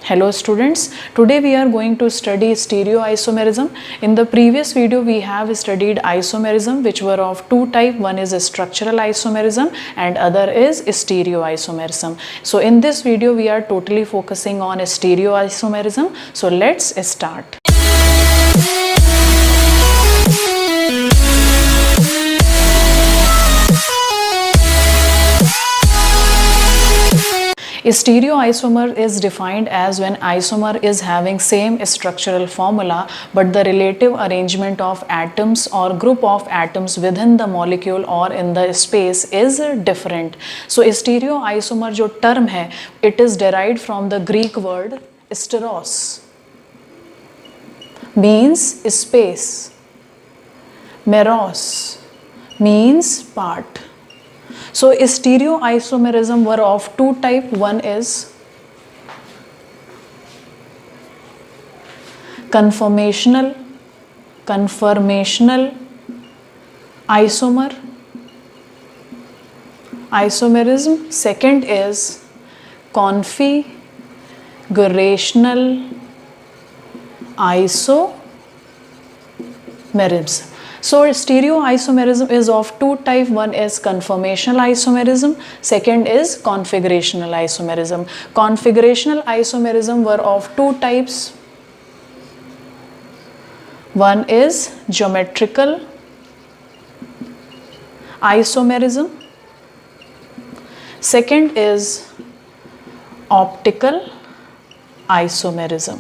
Hello students, today we are going to study stereoisomerism. In the previous video we have studied isomerism which were of two types. One is structural isomerism and other is stereoisomerism. So in this video we are totally focusing on stereoisomerism. So let's start. A stereoisomer is defined as when isomer is having same structural formula but the relative arrangement of atoms or group of atoms within the molecule or in the space is different. So stereoisomer जो term है, it is derived from the Greek word stereos, means space, meros means part. So stereoisomerism were of two types. One is conformational isomerism. Second is configurational isomerism. So stereoisomerism is of two types. One is conformational isomerism, second is configurational isomerism. Configurational isomerism were of two types. One is geometrical isomerism, second is optical isomerism.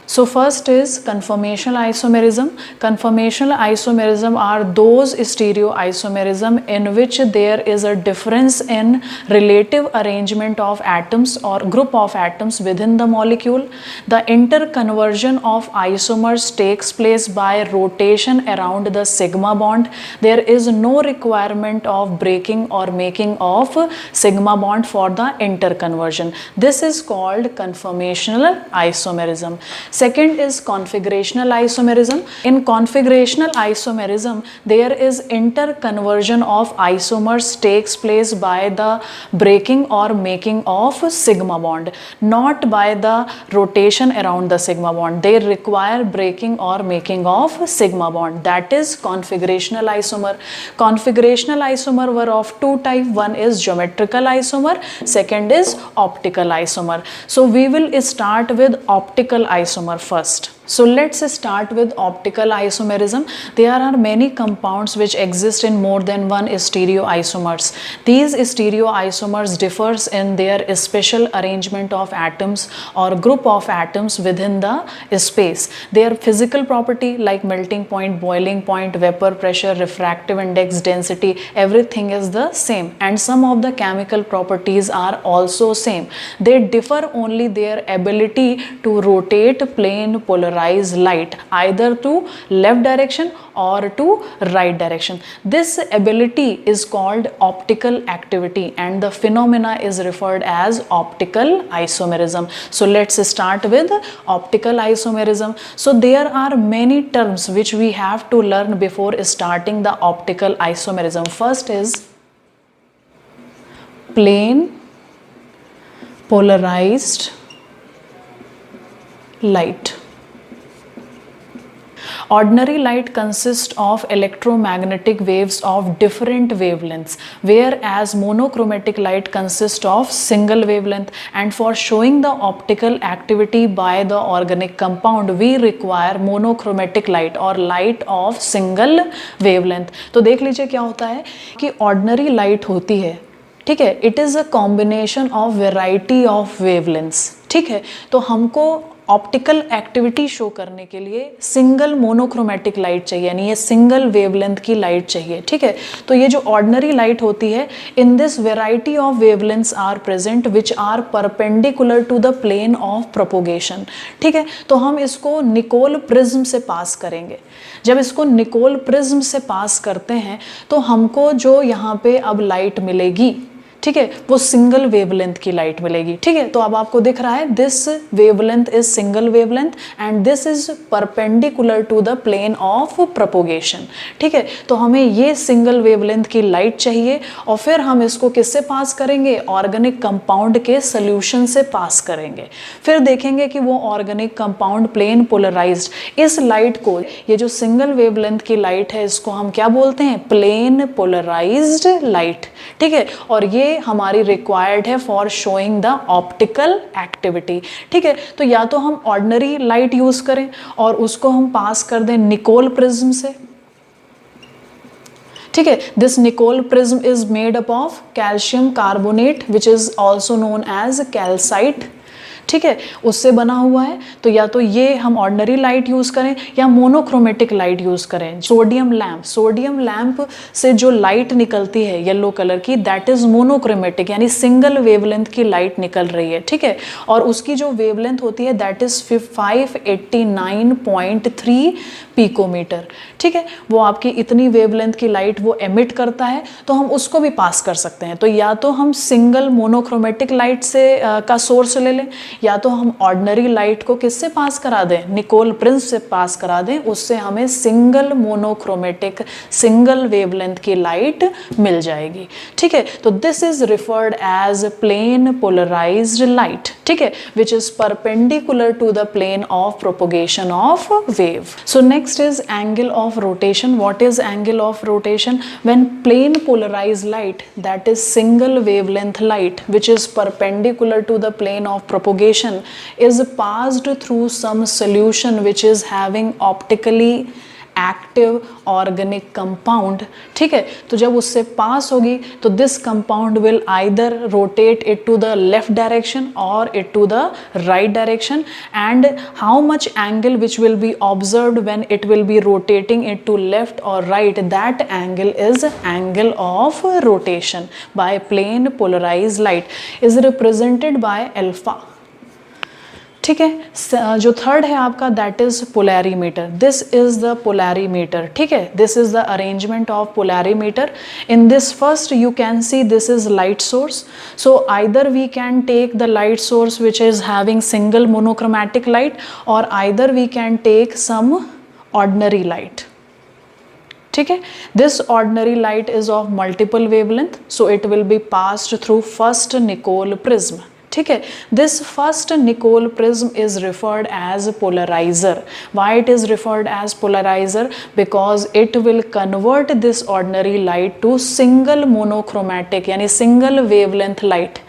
So first is conformational isomerism. Conformational isomerism are those stereoisomerism in which there is a difference in relative arrangement of atoms or group of atoms within the molecule. The interconversion of isomers takes place by rotation around the sigma bond. There is no requirement of breaking or making of sigma bond for the interconversion. This is called conformational isomerism. Second is configurational isomerism. In configurational isomerism, there is interconversion of isomers takes place by the breaking or making of sigma bond, not by the rotation around the sigma bond. They require breaking or making of sigma bond. That is configurational isomer. Configurational isomer were of two types. One is geometrical isomer, second is optical isomer. So we will start with optical isomer first. So let's start with optical isomerism. There are many compounds which exist in more than one stereoisomers. These stereoisomers differs in their special arrangement of atoms or group of atoms within the space. Their physical property like melting point, boiling point, vapor pressure, refractive index, density, everything is the same, and some of the chemical properties are also same. They differ only their ability to rotate plane polarized light either to left direction or to right direction. This ability is called optical activity and the phenomena is referred as optical isomerism. So let's start with optical isomerism. So there are many terms which we have to learn before starting the optical isomerism. First is plane polarized light. Ordinary light consists of electromagnetic waves of different wavelengths, whereas monochromatic light consists of single wavelength. And for showing the optical activity by the organic compound, we require monochromatic light or light of single wavelength. तो देख लीजिए क्या होता है कि ordinary light होती है, ठीक है, it is a combination of variety of wavelengths, ठीक है. तो हमको ऑप्टिकल एक्टिविटी शो करने के लिए सिंगल मोनोक्रोमेटिक लाइट चाहिए, यानी ये सिंगल वेवलेंथ की लाइट चाहिए, ठीक है. तो ये जो ऑर्डिनरी लाइट होती है, in this variety of wavelengths are present which are perpendicular to the plane of propagation, ठीक है. तो हम इसको निकोल प्रिज्म से पास करेंगे. जब इसको निकोल प्रिज्म से पास करते हैं तो हमको जो यहाँ पे अब लाइट मिलेगी, ठीक है, वो सिंगल वेवलेंथ की लाइट मिलेगी। ठीक है, तो अब आपको दिख रहा है this wavelength is single wavelength and this is perpendicular to the plane of propagation. ठीक है, तो हमें ये सिंगल वेवलेंथ की लाइट चाहिए और फिर हम इसको किससे पास करेंगे, ऑर्गेनिक कंपाउंड के सोल्यूशन से पास करेंगे। फिर देखेंगे कि वो ऑर्गेनिक कंपाउंड प्लेन पोलराइज्ड, इस लाइट को, ये जो सिंगल वेवलेंथ की लाइट है इसको हम क्या बोलते हैं, प्लेन पोलराइज्ड लाइट। ठीक है, और ये हमारी रिक्वायर्ड है for showing the optical activity. ठीक है, तो या तो हम ऑर्डिनरी लाइट यूज करें और उसको हम पास कर दें निकोल प्रिज्म से। ठीक है, this Nicol prism is made up of calcium carbonate which is also known as calcite. ठीक है, उससे बना हुआ है। तो या तो ये हम ऑर्डिनरी लाइट यूज करें या मोनोक्रोमेटिक लाइट यूज करें। सोडियम लैम्प से जो लाइट निकलती है येलो कलर की, दैट इज मोनोक्रोमेटिक, यानी सिंगल वेवलेंथ की लाइट निकल रही है। ठीक है, और उसकी जो वेवलेंथ होती है दैट इज 589.3 पिकोमीटर। ठीक है, वो आपकी इतनी वेवलेंथ की लाइट वो एमिट करता है, तो हम उसको भी पास कर सकते हैं। तो या तो हम सिंगल मोनोक्रोमेटिक लाइट से का सोर्स ले लें, या तो हम ऑर्डिनरी लाइट को किससे पास करा दें, निकोल प्रिज्म से पास करा दें, उससे हमें सिंगल मोनोक्रोमेटिक सिंगल वेवलेंथ की लाइट मिल जाएगी। ठीक है, तो this is referred as plane polarised light. ठीक है, which is perpendicular to the plane of propagation of wave. So next is angle of rotation. What is angle of rotation? When plane polarized light, that is single wavelength light, which is perpendicular to the plane of propagation, is passed through some solution which is having optically active organic compound. ठीक है, तो जब उससे pass होगी तो this compound will either rotate it to the left direction और it to the right direction, and how much angle which will be observed when it will be rotating it to left और right, that angle is angle of rotation by plane polarised light, is represented by alpha. ठीक है, जो third है आपका that is polarimeter. This is the polarimeter. ठीक है, this is the arrangement of polarimeter. In this first you can see this is light source. So either we can take the light source which is having single monochromatic light, और either we can take some ordinary light. ठीक है, this ordinary light is of multiple wavelength, so it will be passed through first Nicol prism. ठीक है, this first Nicol prism is referred as polariser. Why it is referred as polariser? Because it will convert this ordinary light to single monochromatic यानी single wavelength light,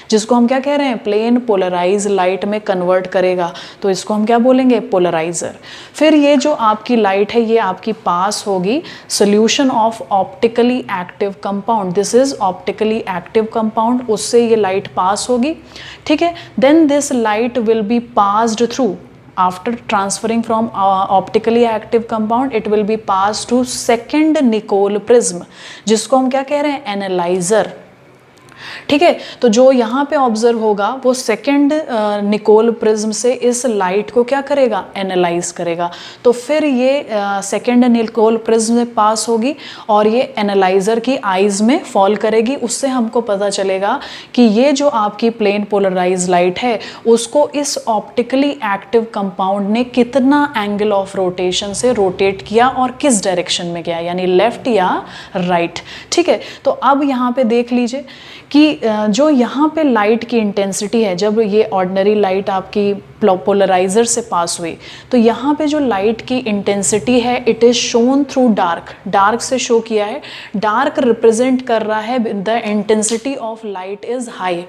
जिसको हम क्या कह रहे हैं, plane polarise light में कन्वर्ट करेगा, तो इसको हम क्या बोलेंगे, पोलराइजर। फिर ये जो आपकी लाइट है ये आपकी पास होगी solution of optically active compound. This is optically active compound, उससे ये लाइट पास होगी। ठीक है, then this light will be passed through, after transferring from optically active compound it will be passed to second Nicol prism, जिसको हम क्या कह रहे हैं, एनालाइजर। ठीक है, तो जो यहाँ पे ऑब्जर्व होगा वो सेकेंड निकोल प्रिज्म से इस लाइट को क्या करेगा, एनालाइज करेगा। तो फिर ये सेकेंड निकोल प्रिज्म में पास होगी और ये एनालाइजर की आईज में फॉल करेगी। उससे हमको पता चलेगा कि ये जो आपकी प्लेन पोलराइज लाइट है उसको इस ऑप्टिकली एक्टिव कंपाउंड ने कितना एंगल ऑफ रोटेशन से रोटेट किया और किस डायरेक्शन में गया, यानी लेफ्ट या राइट। ठीक है, तो अब यहाँ पे देख लीजिए कि जो यहाँ पे लाइट की इंटेंसिटी है, जब ये ऑर्डिनरी लाइट आपकी पोलराइजर से पास हुई तो यहाँ पे जो लाइट की इंटेंसिटी है it is shown through dark, dark से शो किया है। डार्क रिप्रेजेंट कर रहा है the intensity of light is high.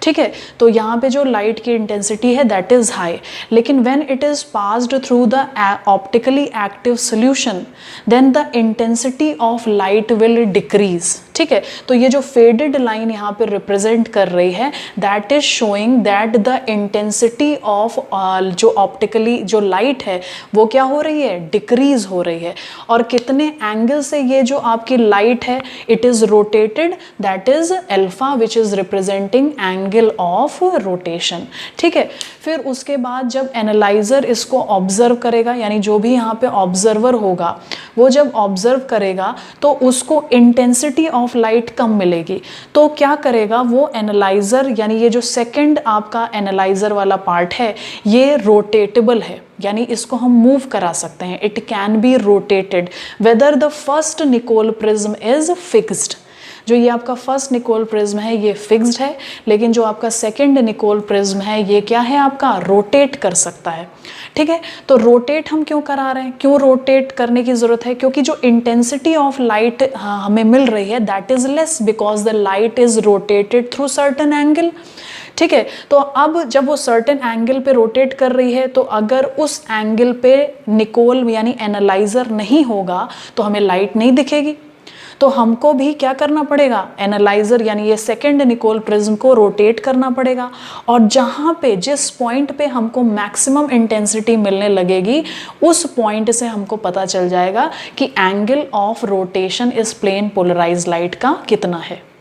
ठीक है, तो यहाँ पे जो लाइट की इंटेंसिटी है दैट इज़ हाई, लेकिन when it is passed through the optically active solution then the intensity of light will decrease. ठीक है, तो ये जो फेडेड लाइन यहाँ पे रिप्रेजेंट कर रही है that is showing that the intensity of जो ऑप्टिकली जो लाइट है वो क्या हो रही है, डिक्रीज हो रही है। और कितने एंगल से ये जो आपकी लाइट है it is rotated, that is alpha which is representing angle angle of rotation. ठीक है, फिर उसके बाद जब एनालाइजर इसको ऑब्जर्व करेगा, यानी जो भी यहाँ पे ऑब्जर्वर होगा वो जब ऑब्जर्व करेगा तो उसको इंटेंसिटी ऑफ लाइट कम मिलेगी, तो क्या करेगा वो एनालाइजर, यानी ये जो सेकंड आपका एनालाइजर वाला पार्ट है ये रोटेटेबल है, यानी इसको हम मूव करा सकते हैं। It can be rotated whether the first Nicol prism is fixed. जो ये आपका फर्स्ट निकोल प्रिज्म है ये फिक्स्ड है, लेकिन जो आपका सेकंड निकोल प्रिज्म है ये क्या है आपका रोटेट कर सकता है। ठीक है, तो रोटेट हम क्यों करा रहे हैं, क्यों रोटेट करने की ज़रूरत है, क्योंकि जो इंटेंसिटी ऑफ लाइट हमें मिल रही है that is less because the light is rotated through certain angle. ठीक है, तो अब जब वो सर्टेन एंगल पे रोटेट कर रही है तो अगर उस एंगल पे निकोल यानी एनालाइजर नहीं होगा तो हमें लाइट नहीं दिखेगी, तो हमको भी क्या करना पड़ेगा, एनालाइजर यानी ये सेकंड निकोल प्रिज्म को रोटेट करना पड़ेगा, और जहाँ पे जिस पॉइंट पे हमको मैक्सिमम इंटेंसिटी मिलने लगेगी उस पॉइंट से हमको पता चल जाएगा कि एंगल ऑफ रोटेशन इस प्लेन पोलराइज लाइट का कितना है।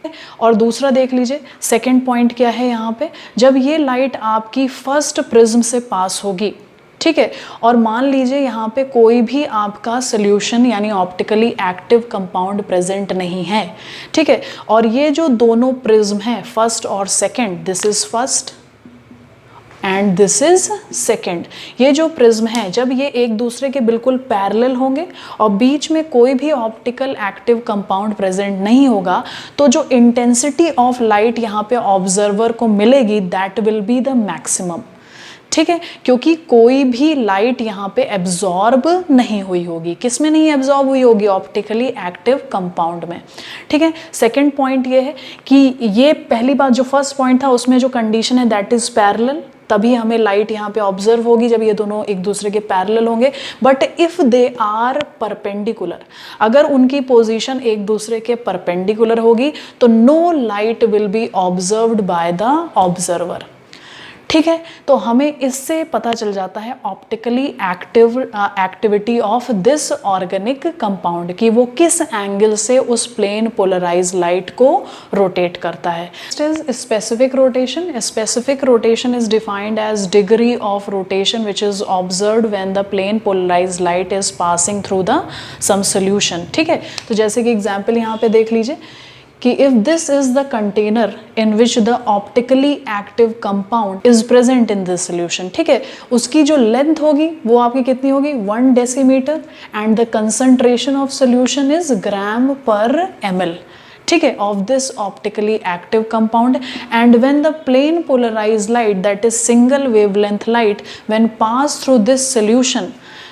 और दूसरा देख लीजिए सेकंड पॉइंट क्या है यहाँ पे, जब ये लाइट आपकी फर्स्ट प्रिज्म से पास होगी, ठीक है, और मान लीजिए यहाँ पे कोई भी आपका सोल्यूशन यानी ऑप्टिकली एक्टिव कंपाउंड प्रेजेंट नहीं है, ठीक है, और ये जो दोनों प्रिज्म हैं फर्स्ट और second, this is first and this is second, ये जो प्रिज्म है जब ये एक दूसरे के बिल्कुल पैरेलल होंगे और बीच में कोई भी ऑप्टिकल एक्टिव कंपाउंड प्रेजेंट नहीं होगा, तो जो इंटेंसिटी ऑफ लाइट यहाँ पे ऑब्जर्वर को मिलेगी that will be the maximum. ठीक है, क्योंकि कोई भी लाइट यहाँ पे एब्जॉर्ब नहीं हुई होगी, किस में नहीं एब्जॉर्ब हुई होगी, ऑप्टिकली एक्टिव कंपाउंड में। ठीक है, सेकंड पॉइंट ये है कि ये पहली बात जो फर्स्ट पॉइंट था उसमें जो कंडीशन है दैट इज पैरेलल, तभी हमें लाइट यहाँ पे ऑब्जर्व होगी जब ये दोनों एक दूसरे के पैरेलल होंगे। But if they are perpendicular, अगर उनकी पोजीशन एक दूसरे के परपेंडिकुलर होगी तो no light will be observed by the observer. ठीक है, तो हमें इससे पता चल जाता है optically activity of this organic compound कि वो किस एंगल से उस प्लेन पोलराइज लाइट को रोटेट करता है। Specific rotation, specific rotation is defined as degree of rotation which is observed when the plane polarise light is passing through the some solution. ठीक है, तो जैसे कि एग्जाम्पल यहाँ पे देख लीजिए कि if this is the container in which the optically active compound is present in this solution, ठीक है, उसकी जो लेंथ होगी वो आपकी कितनी होगी 1 decimetre and the concentration of solution is gram per ml, ठीक है, of this optically active compound, and when the plane polarized light that is single wavelength light when pass through this solution,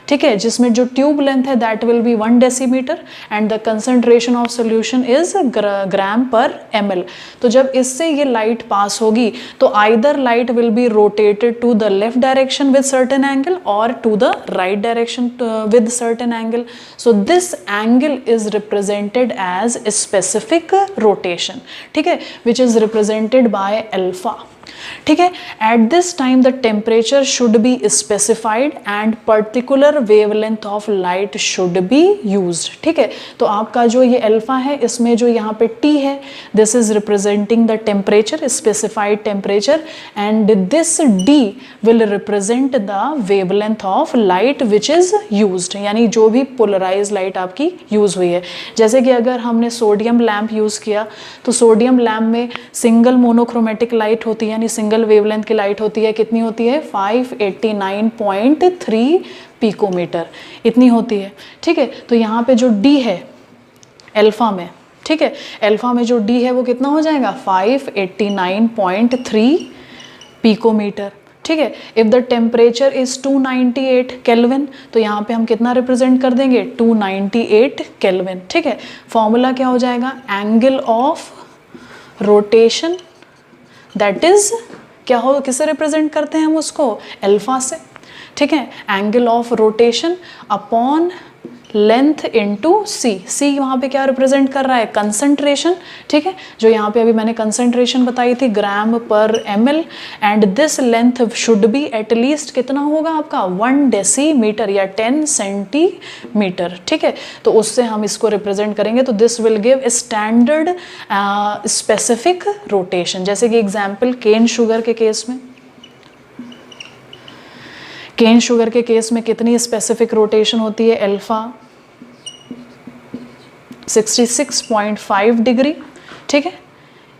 ठीक है, जिसमें जो tube length है that will be 1 decimetre and the concentration of solution is gram per ml। तो जब इससे ये light pass होगी तो either light will be rotated to the left direction with certain angle और to the right direction with certain angle. So this angle is represented as specific rotation, ठीक है, which is represented by alpha. ठीक है, at this time the temperature should be specified and particular wavelength of light should be used. ठीक है, तो आपका जो ये अल्फा है इसमें जो यहाँ पे टी है this is representing the temperature, specified temperature, and this D will represent the wavelength of light which is used, यानी जो भी पोलराइज लाइट आपकी यूज हुई है। जैसे कि अगर हमने सोडियम लैम्प यूज किया तो सोडियम लैम्प में सिंगल मोनोक्रोमेटिक लाइट होती है, यानी सिंगल वेवलेंथ की लाइट होती है, कितनी होती है 589.3 पिकोमीटर इतनी होती है। ठीक है, तो यहाँ पे जो डी है अल्फा में, ठीक है, अल्फा में जो डी है वो कितना हो जाएगा 589.3 पिकोमीटर। ठीक है, if the temperature is 298 kelvin तो यहाँ पे हम कितना रिप्रेजेंट कर देंगे 298 केल्विन। ठीक है, फॉर्मूला क्या हो जाएगा, angle of rotation that is क्या हो, किसे रिप्रेजेंट करते हैं हम उसको अल्फा से। ठीक है, angle of rotation upon length into C, C वहाँ पे क्या रिप्रेजेंट कर रहा है, कंसंट्रेशन, ठीक है, जो यहाँ पे अभी मैंने कंसंट्रेशन बताई थी ग्राम per ml, and this length should be at least कितना होगा आपका 1 डेसीमीटर या 10 सेंटीमीटर, ठीक है, तो उससे हम इसको रिप्रेजेंट करेंगे, तो this will give standard specific rotation. जैसे कि एग्जाम्पल केन शुगर के केस में, केन शुगर के केस में कितनी स्पेसिफिक रोटेशन होती है, अल्फा 66.5 डिग्री, ठीक है,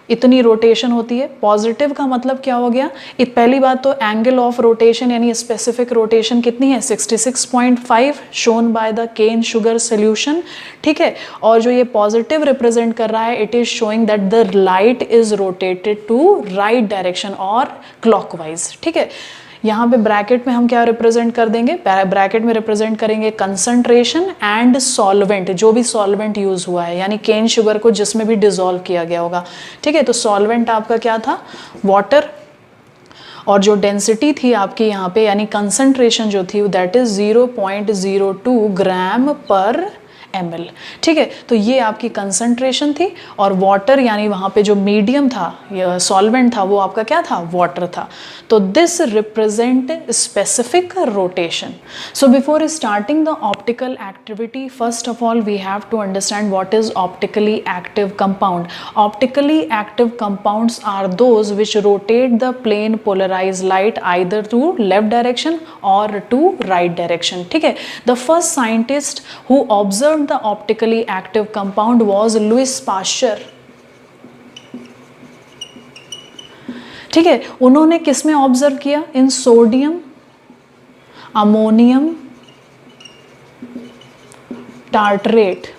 इतनी रोटेशन होती है। पॉजिटिव का मतलब क्या हो गया, पहली बात तो एंगल ऑफ रोटेशन यानी स्पेसिफिक रोटेशन कितनी है 66.5 shown by the cane sugar solution, ठीक है, और जो ये पॉजिटिव रिप्रेजेंट कर रहा है, it is showing that the light is rotated to right direction और क्लॉकवाइज, ठीक है। यहाँ पे ब्रैकेट में हम क्या रिप्रेजेंट कर देंगे, ब्रैकेट में रिप्रेजेंट करेंगे कंसंट्रेशन एंड सॉल्वेंट, जो भी सॉल्वेंट यूज हुआ है, यानी केन शुगर को जिसमें भी डिसॉल्व किया गया होगा, ठीक है, तो सॉल्वेंट आपका क्या था, वाटर, और जो डेंसिटी थी आपकी यहाँ पे यानी कंसंट्रेशन जो थी that is 0.02 gram per ml, ठीक है, तो ये आपकी कंसंट्रेशन थी, और वाटर यानी वहाँ पे जो मीडियम था, सॉल्वेंट था, वो आपका क्या था, वाटर था, तो this represent specific rotation. So before starting the optical activity, first of all we have to understand what is optically active compound. Optically active compounds are those which rotate the plane polarise light either to left direction और to right direction, ठीक है। The first scientist who observe the optically active compound was Louis Pasteur, ठीक है, उन्होंने किस में observe किया, इन sodium ammonium tartrate,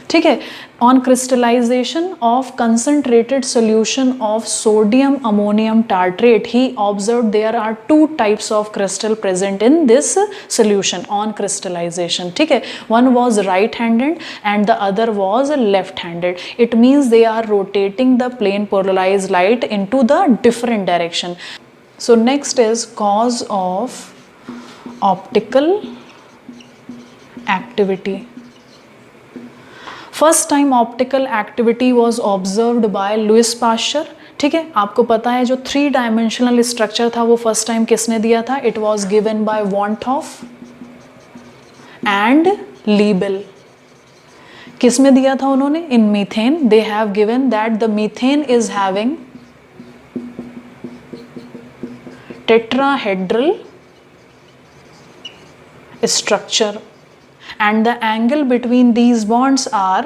ठीक है, on crystallization of concentrated solution of sodium ammonium tartrate, he observed there are two types of crystal present in this solution on crystallization, ठीक है, one was right handed and the other was left handed, it means they are rotating the plane polarized light into the different direction. So next is cause of optical activity. First time optical activity was observed by Louis Pasteur, ठीक है, आपको पता है जो 3 dimensional structure था वो first time किसने दिया था, it was given by van't Hoff and Le Bel. किस में दिया था उन्होंने, in methane, they have given that the methane is having tetrahedral structure and the angle between these bonds are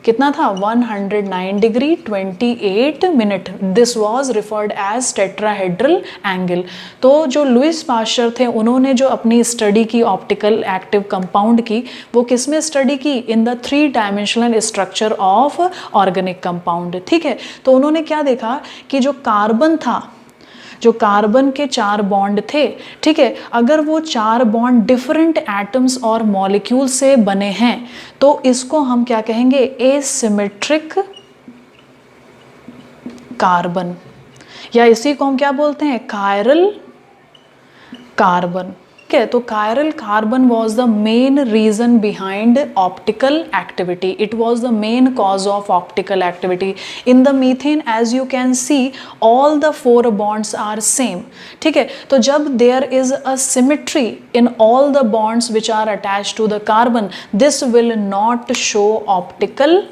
कितना था 109 degree 28 minute, this was referred as tetrahedral angle. तो जो Louis Pasteur थे उन्होंने जो अपनी स्टडी की ऑप्टिकल एक्टिव कंपाउंड की, वो किस में स्टडी की, in the 3 dimensional structure of organic compound, ठीक है। तो उन्होंने क्या देखा कि जो कार्बन था, जो कार्बन के 4 बॉन्ड थे, ठीक है, अगर वो 4 बॉन्ड डिफरेंट एटम्स और मॉलिक्यूल से बने हैं तो इसको हम क्या कहेंगे, एसिमेट्रिक कार्बन, या इसी को हम क्या बोलते हैं, कायरल कार्बन, ठीक है। तो chiral carbon was the main reason behind optical activity, it was the main cause of optical activity. In the methane as you can see all the 4 bonds are same, ठीक है, तो जब there is a symmetry in all the bonds which are attached to the carbon, this will not show optical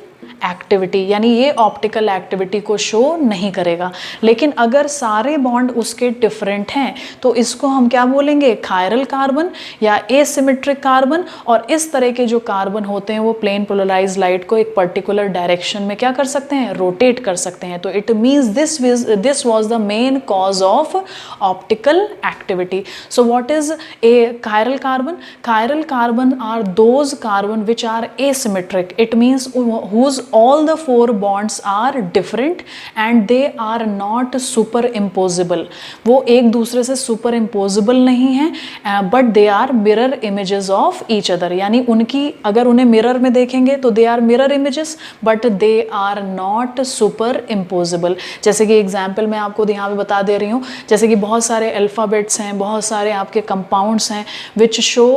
activity, यानी ये optical activity को show नहीं करेगा। लेकिन अगर सारे बॉन्ड उसके डिफरेंट हैं तो इसको हम क्या बोलेंगे, कायरल कार्बन या एसिमेट्रिक कार्बन, और इस तरह के जो कार्बन होते हैं वो प्लेन पोलराइज्ड लाइट को एक पर्टिकुलर डायरेक्शन में क्या कर सकते हैं, रोटेट कर सकते हैं। तो it means this was the main cause of optical activity. So what is a chiral carbon? Chiral carbon are those carbon which are asymmetric, it means whose all the 4 bonds are different and they are not superimposable. वो एक दूसरे से superimposable नहीं हैं but they are mirror images of each other. यानी उनकी अगर उन्हें मिरर में देखेंगे तो they are mirror images but they are not superimposable. जैसे कि एग्जाम्पल मैं आपको यहाँ पे बता दे रही हूँ, जैसे कि बहुत सारे अल्फ़ाबेट्स हैं, बहुत सारे आपके कंपाउंड्स हैं which show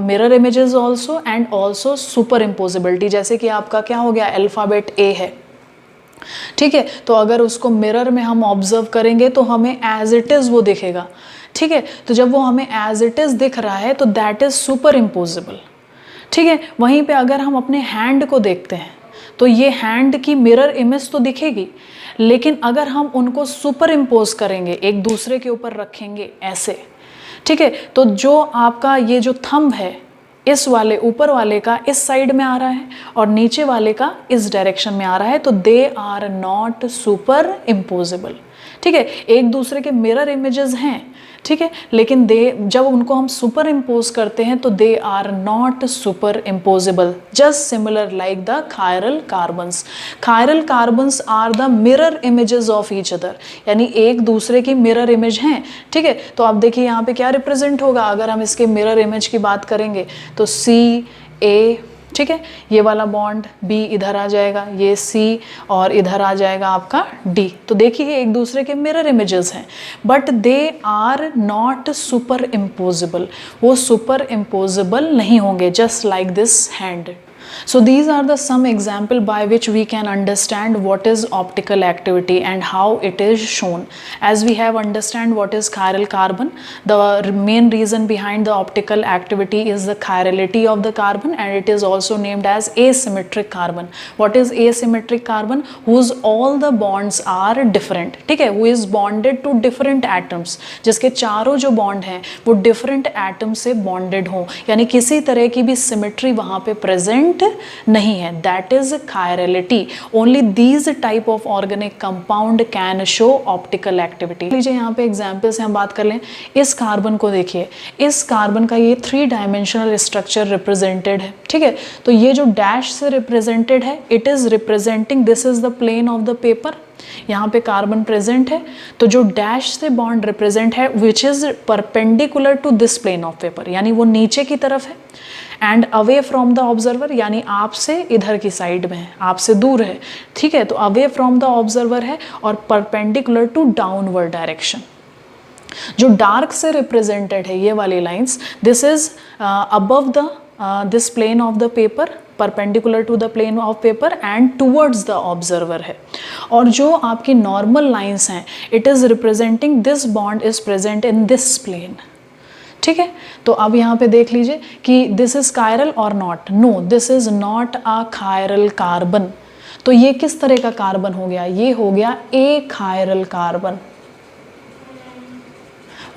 mirror images also and also super impossibility. जैसे कि आपका क्या हो गया, अल्फ़ाबेट ए है, ठीक है, तो अगर उसको मिरर में हम ऑब्जर्व करेंगे तो हमें एज इट इज़ वो दिखेगा, ठीक है. तो जब वो हमें एज इट इज़ दिख रहा है तो दैट इज़ सुपर इम्पोजिबल, ठीक है. वहीं पे अगर हम अपने हैंड को देखते हैं तो ये हैंड की मिरर इमेज तो दिखेगी, लेकिन अगर हम उनको सुपर इम्पोज करेंगे, एक दूसरे के ऊपर रखेंगे ऐसे, ठीक है, तो जो आपका ये जो थंब है इस वाले ऊपर वाले का इस साइड में आ रहा है और नीचे वाले का इस डायरेक्शन में आ रहा है, तो they are not superimposable, ठीक है. एक दूसरे के मिरर इमेजेस हैं, ठीक है, लेकिन जब उनको हम सुपर इम्पोज करते हैं तो they are not superimposable. Just similar like the chiral carbons. Chiral carbons are the mirror images of each other, यानी एक दूसरे की मिरर इमेज हैं, ठीक है. तो आप देखिए यहाँ पे क्या रिप्रेजेंट होगा, अगर हम इसके मिरर इमेज की बात करेंगे तो CA, ठीक है, ये वाला बॉन्ड B इधर आ जाएगा, ये C और इधर आ जाएगा आपका D. तो देखिए एक दूसरे के मिरर इमेजेस हैं but they are not superimposable. वो सुपर इम्पोजिबल नहीं होंगे, just like this hand. So these are the some example by which we can understand what is optical activity and how it is shown. As we have understand what is chiral carbon, the main reason behind the optical activity is the chirality of the carbon and it is also named as asymmetric carbon. What is asymmetric carbon? Whose all the bonds are different, ठीक है, who is bonded to different atoms, जिसके चारों जो bond हैं वो different atoms से bonded हों, यानी किसी तरह की भी symmetry वहाँ पे present नहीं है. That is chirality. Only these type of organic compound can show optical activity. लीजिए यहाँ पे एग्जाम्पल से हम बात कर लें. इस कार्बन को देखिए, इस कार्बन का ये 3 डायमेंशनल स्ट्रक्चर रिप्रेजेंटेड है, ठीक है. तो ये जो डैश से रिप्रेजेंटेड है, it is representing, this is the plane of the paper. यहाँ पे कार्बन प्रेजेंट है, तो जो डैश से बॉन्ड रिप्रेजेंट है which is perpendicular to this plane of paper, यानी वो नीचे की तरफ है and away from the observer, यानी आपसे इधर की साइड में है, आपसे दूर है, ठीक है. तो अवे फ्रॉम द ऑब्जर्वर है और परपेंडिकुलर टू डाउनवर्ड डायरेक्शन. जो डार्क से रिप्रेजेंटेड है ये वाली lines, this is above the this plane of the paper, perpendicular to the plane of paper and towards the observer है. और जो आपकी नॉर्मल लाइंस हैं, it is representing this bond is present in this plane, ठीक है. तो अब यहाँ पे देख लीजिए कि दिस इज कायरल और not. No, this is not a chiral carbon. तो ये किस तरह का कार्बन हो गया, ये हो गया a chiral carbon.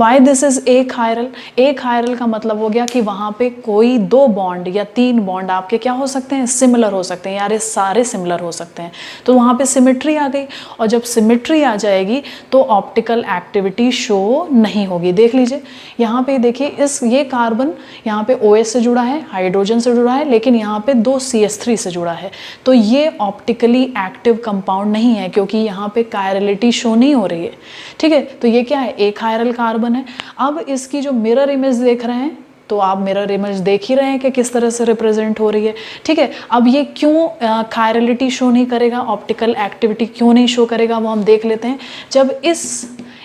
Why this is a chiral? A chiral का मतलब हो गया कि वहाँ पे कोई 2 बॉन्ड या 3 बॉन्ड आपके क्या हो सकते हैं, सिमिलर हो सकते हैं, यार ये सारे सिमिलर हो सकते हैं. तो वहाँ पे सिमिट्री आ गई और जब सिमिट्री आ जाएगी तो ऑप्टिकल एक्टिविटी शो नहीं होगी. देख लीजिए यहाँ पे, देखिए ये कार्बन यहाँ पे OH से जुड़ा है, हाइड्रोजन से जुड़ा है, लेकिन यहाँ पे 2 CH3 से जुड़ा है. तो ये ऑप्टिकली एक्टिव कंपाउंड नहीं है क्योंकि यहाँ पे कायरलिटी शो नहीं हो रही है, ठीक है. तो ये क्या है, ए कायरल कार्बन है. अब इसकी जो मिरर इमेज देख रहे हैं, तो आप मिरर इमेज देख ही रहे हैं कि किस तरह से रिप्रेजेंट हो रही है, ठीक है. अब ये क्यों कायरलिटी शो नहीं करेगा, ऑप्टिकल एक्टिविटी क्यों नहीं शो करेगा, वो हम देख लेते हैं. जब इस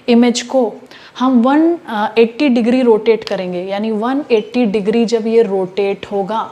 इमेज को हम 180 डिग्री रोटेट करेंगे, यानी 180 डिग्री जब ये रोटेट होगा,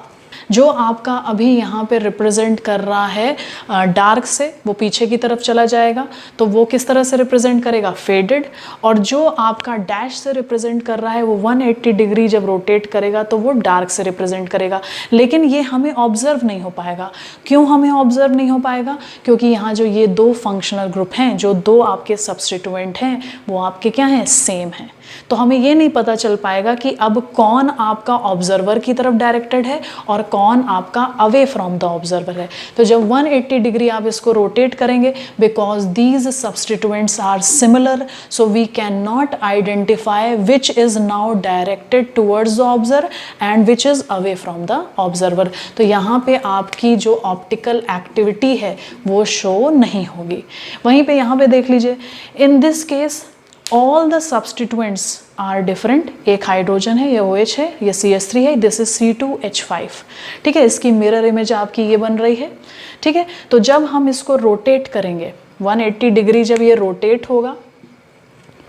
जो आपका अभी यहाँ पे रिप्रेजेंट कर रहा है डार्क से, वो पीछे की तरफ चला जाएगा, तो वो किस तरह से रिप्रेजेंट करेगा, फेडेड. और जो आपका डैश से रिप्रेजेंट कर रहा है वो 180 डिग्री जब रोटेट करेगा तो वो डार्क से रिप्रेजेंट करेगा. लेकिन ये हमें ऑब्जर्व नहीं हो पाएगा. क्यों हमें ऑब्जर्व नहीं हो पाएगा? क्योंकि यहाँ जो ये 2 फंक्शनल ग्रुप हैं, जो 2 आपके सब्स्टिट्यूएंट हैं, वो आपके क्या हैं, सेम हैं. तो हमें ये नहीं पता चल पाएगा कि अब कौन आपका ऑब्जर्वर की तरफ डायरेक्टेड है और कौन आपका अवे फ्रॉम द ऑब्जर्वर है। तो जब 180 डिग्री आप इसको रोटेट करेंगे, because these substituents are similar, so we can not identify which is now directed towards the observer and which is away from the observer. तो यहाँ पे आपकी जो ऑप्टिकल एक्टिविटी है वो शो नहीं होगी। वहीं पे यहाँ पे देख लीजिए, in this case all the substituents are different. एक हाइड्रोजन है, ये OH है, ये CH3 है, दिस इज C2H5। ठीक है, इसकी मिरर इमेज आपकी ये बन रही है। ठीक है, तो जब हम इसको रोटेट करेंगे 180 डिग्री, जब ये रोटेट होगा,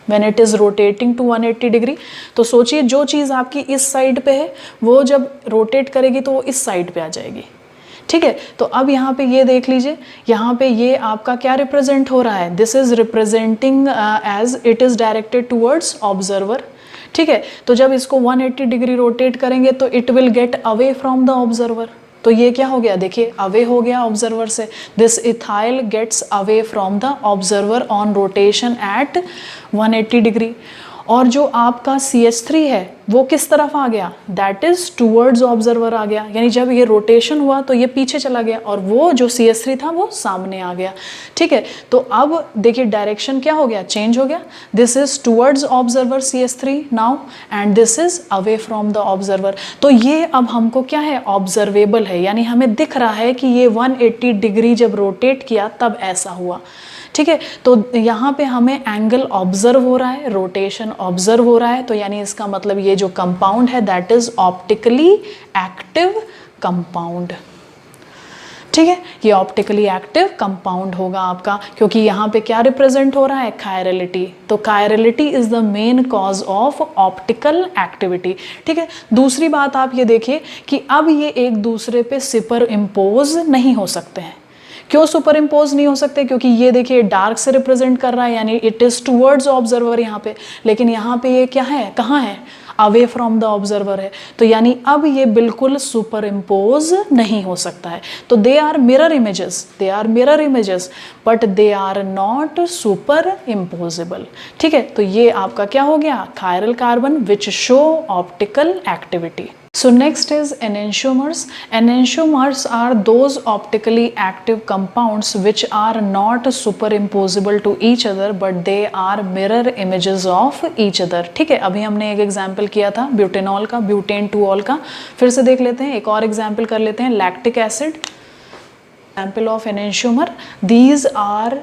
when it is rotating to 180 degree, तो सोचिए जो चीज़ आपकी इस साइड पे है वो जब रोटेट करेगी तो वो इस साइड पे आ जाएगी। ठीक है, तो अब यहाँ पे ये देख लीजिए, यहाँ पे ये आपका क्या रिप्रेजेंट हो रहा है, this is representing as it is directed towards observer. ठीक है, तो जब इसको 180 डिग्री रोटेट करेंगे तो it will get away from the observer. तो ये क्या हो गया, देखिए अवे हो गया ऑब्जर्वर से। This ethyl gets away from the observer on rotation at 180 degree. और जो आपका CH3 है वो किस तरफ आ गया, दैट इज टूवर्ड्स ऑब्जर्वर आ गया। यानी जब ये रोटेशन हुआ तो ये पीछे चला गया और वो जो CH3 था वो सामने आ गया। ठीक है, तो अब देखिए डायरेक्शन क्या हो गया, चेंज हो गया। This is towards observer CH3 now and this is away from the observer. तो ये अब हमको क्या है, ऑब्जर्वेबल है, यानी हमें दिख रहा है कि ये 180 डिग्री जब रोटेट किया तब ऐसा हुआ। ठीक है, तो यहाँ पे हमें एंगल ऑब्जर्व हो रहा है, रोटेशन ऑब्जर्व हो रहा है, तो यानी इसका मतलब ये जो कंपाउंड है that is optically active compound. ठीक है, ये ऑप्टिकली एक्टिव कंपाउंड होगा आपका, क्योंकि यहाँ पे क्या रिप्रेजेंट हो रहा है, कायरलिटी। तो chirality is the main cause of optical activity. ठीक है, दूसरी बात आप ये देखिए कि अब ये एक दूसरे पे सुपर इम्पोज नहीं हो सकते हैं। क्यों सुपर इम्पोज नहीं हो सकते, क्योंकि ये देखिए डार्क से रिप्रेजेंट कर रहा है, यानी इट इज टूवर्ड्स ऑब्जर्वर यहाँ पे, लेकिन यहाँ पे ये क्या है, कहाँ है, अवे फ्रॉम द ऑब्जर्वर है। तो यानी अब ये बिल्कुल सुपर इम्पोज नहीं हो सकता है। तो they are mirror images but they are not superimposable. ठीक है, तो ये आपका क्या हो गया, chiral carbon which show optical activity. So next is enantiomers. Enantiomers are those optically active compounds which are not superimposable to each other but they are mirror images of each other. ठीक है, अभी हमने एक example किया था butanol का, butane 2-ऑल का, फिर से देख लेते हैं, एक और एग्जाम्पल कर लेते हैं, lactic acid. Example of enantiomer, these are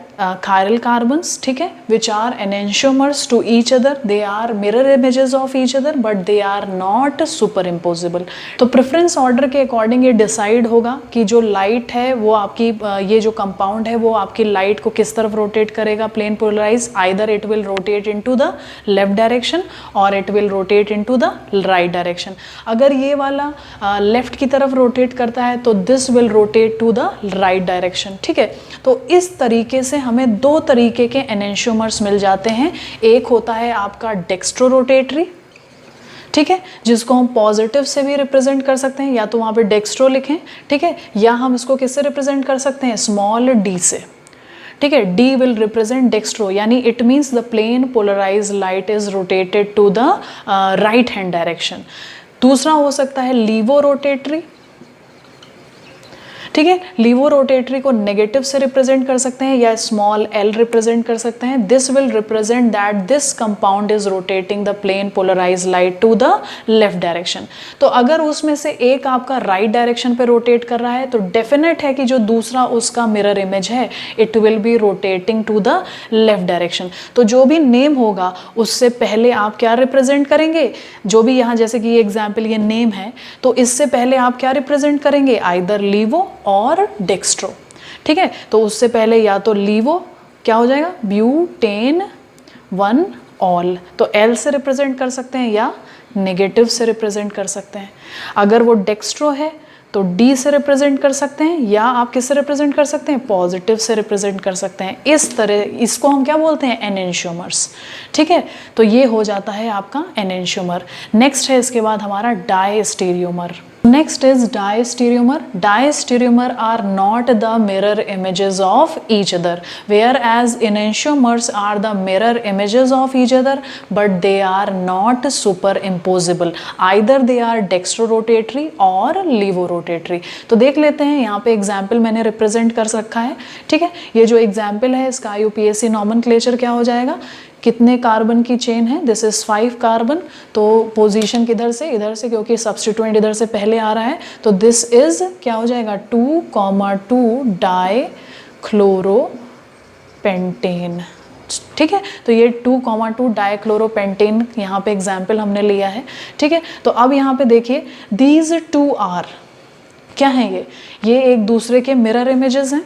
chiral carbons, ठीक है, which are enantiomers to each other, they are mirror images of each other but they are not superimposable। तो प्रेफरेंस ऑर्डर के अकॉर्डिंग ये decide होगा कि जो light है वो आपकी ये जो कंपाउंड है वो आपकी लाइट को किस तरफ रोटेट करेगा, plane polarise, either it will rotate into the left direction और it will rotate into the right direction. अगर ये वाला लेफ्ट की तरफ रोटेट करता है तो this will rotate to the right direction. ठीक है, तो इस तरीके से हमें दो तरीके के एनेंशियोमर्स मिल जाते हैं। एक होता है आपका डेक्स्ट्रो रोटेटरी, ठीक है, जिसको हम पॉजिटिव से भी रिप्रेजेंट कर सकते हैं, या तो वहाँ पे डेक्स्ट्रो लिखें, ठीक है, या हम इसको किससे रिप्रेजेंट कर सकते हैं, स्मॉल d से। ठीक है, d विल रिप्रेजेंट डेक्स्ट्रो, यानी it means the plane polarise light is rotated to the right hand direction. दूसरा हो सकता है लीवो रोटेटरी, ठीक है, लीवो रोटेटरी को नेगेटिव से रिप्रेजेंट कर सकते हैं या स्मॉल l रिप्रेजेंट कर सकते हैं। This will represent that this compound is rotating the plane polarise light to the left direction. तो अगर उसमें से एक आपका राइट डायरेक्शन पे रोटेट कर रहा है तो डेफिनेट है कि जो दूसरा उसका मिरर इमेज है it will be rotating to the left direction. तो जो भी नेम होगा उससे पहले आप क्या रिप्रेजेंट करेंगे, जो भी यहाँ जैसे कि ये एग्जाम्पल ये नेम है तो इससे पहले आप क्या रिप्रेजेंट करेंगे, आइदर लीवो और डेक्स्ट्रो। ठीक है, तो उससे पहले या तो लीवो क्या हो जाएगा, ब्यूटेन 1-ऑल, तो L से रिप्रेजेंट कर सकते हैं या नेगेटिव से रिप्रेजेंट कर सकते हैं। अगर वो डेक्स्ट्रो है तो D से रिप्रेजेंट कर सकते हैं या आप किससे रिप्रेजेंट कर सकते हैं, पॉजिटिव से रिप्रेजेंट कर सकते हैं। इस तरह इसको हम क्या बोलते हैं, एनेंशियोमर्स। ठीक है, तो ये हो जाता है आपका एनेंशियोमर। नेक्स्ट है इसके बाद हमारा डायस्टेरियोमर। Next is diastereomer. Diastereomer are not the mirror images of each other, whereas enantiomers are the mirror images of each other, but they are not superimposable. Either they are dextrorotatory or levorotatory. तो देख लेते हैं, यहाँ पे example मैंने represent कर रखा है, ठीक है। ये जो एग्जाम्पल है इसका IUPAC नॉमेनक्लेचर क्या हो जाएगा, कितने कार्बन की चेन है, दिस इज 5 कार्बन, तो पोजीशन किधर से, इधर से, क्योंकि सब्स्टिट्यूएंट इधर से पहले आ रहा है, तो दिस इज क्या हो जाएगा 2,2 डाइक्लोरोपेंटेन, ठीक है। तो ये 2,2 डाइक्लोरोपेंटेन यहाँ पे एग्जाम्पल हमने लिया है, ठीक है। तो अब यहाँ पे देखिए दीज 2 आर क्या हैं, ये एक दूसरे के मिरर इमेजेस हैं,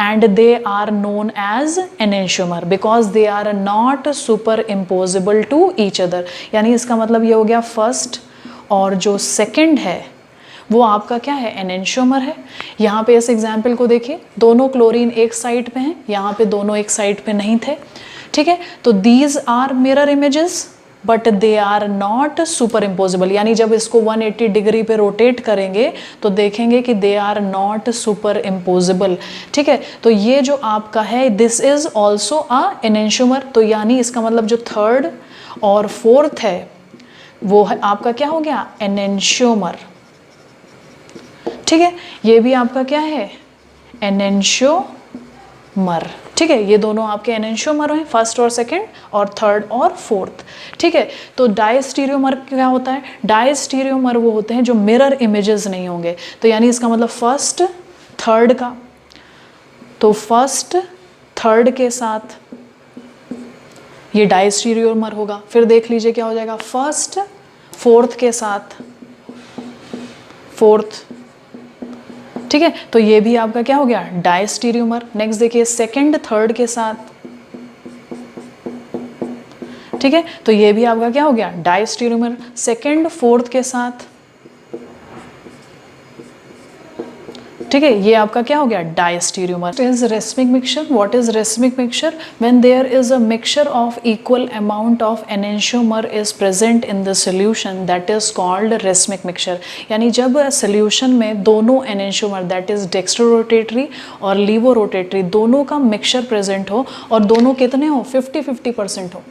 and they are known as enantiomer because they are not superimposable to each other। यानी इसका मतलब ये हो गया फर्स्ट और जो सेकंड है वो आपका क्या है, enantiomer है। यहाँ पे इस एग्जाम्पल को देखिए, दोनों क्लोरीन एक साइड पे हैं, यहाँ पे दोनों एक साइड पे नहीं थे, ठीक है। तो these are mirror images but they are not superimposable, यानी जब इसको 180 डिग्री पे रोटेट करेंगे तो देखेंगे कि they are not superimposable, ठीक है। तो ये जो आपका है this is also a enantiomer, तो यानी इसका मतलब जो थर्ड और फोर्थ है वो है आपका क्या हो गया, एनेंशियोमर, ठीक है। ये भी आपका क्या है, एनेंशियोमर, ठीक है। ये दोनों आपके एनेंशियोमर हैं, फर्स्ट और सेकंड और थर्ड और फोर्थ, ठीक है। तो डायस्टीरियोमर क्या होता है, डायस्टीरियोमर वो होते हैं जो मिरर इमेजेस नहीं होंगे, तो यानी इसका मतलब फर्स्ट थर्ड का, तो फर्स्ट थर्ड के साथ ये डायस्टीरियोमर होगा। फिर देख लीजिए क्या हो जाएगा, फर्स्ट फोर्थ के साथ फोर्थ, ठीक है। तो ये भी आपका क्या हो गया, डायस्टीरियोमर। नेक्स्ट देखिए सेकंड थर्ड के साथ, ठीक है। तो ये भी आपका क्या हो गया, डायस्टीरियोमर। सेकंड फोर्थ के साथ, ठीक है, ये आपका क्या हो गया, diastereomer. Is racemic mixture. What is racemic mixture, when there is a mixture of equal amount of enantiomer is present in the solution, that is called racemic mixture. यानी जब सोल्यूशन में दोनों एनेंशियोमर दैट इज डेक्स्ट्रोरोटेटरी और लीवोरोटेटरी दोनों का mixture present हो, और दोनों कितने हो, 50-50% हो,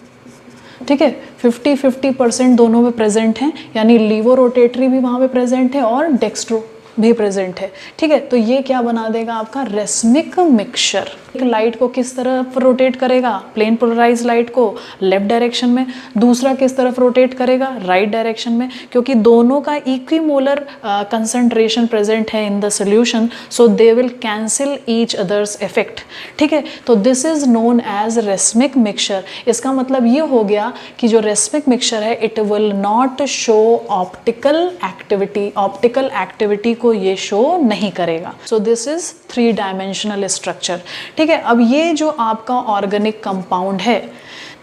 ठीक है, 50-50% दोनों में प्रेजेंट हैं, यानी लीवोरोटेटरी भी वहाँ पे प्रेजेंट है और डेक्स्ट्रो भी प्रेजेंट है, ठीक है। तो ये क्या बना देगा आपका रेसमिक मिक्सचर। एक लाइट को किस तरफ रोटेट करेगा, प्लेन पोलराइज लाइट को लेफ्ट डायरेक्शन में, दूसरा किस तरफ रोटेट करेगा, राइट डायरेक्शन में, क्योंकि दोनों का इक्विमोलर कंसंट्रेशन प्रेजेंट है in the solution, so they will cancel each other's effect, ठीक है। तो this is known as racemic mixture. इसका मतलब ये हो गया कि जो रेसमिक मिक्सचर है it will not show optical activity, optical activity को ये शो नहीं करेगा। So this is 3 dimensional structure, ठीक है। अब ये जो आपका ऑर्गेनिक कंपाउंड है,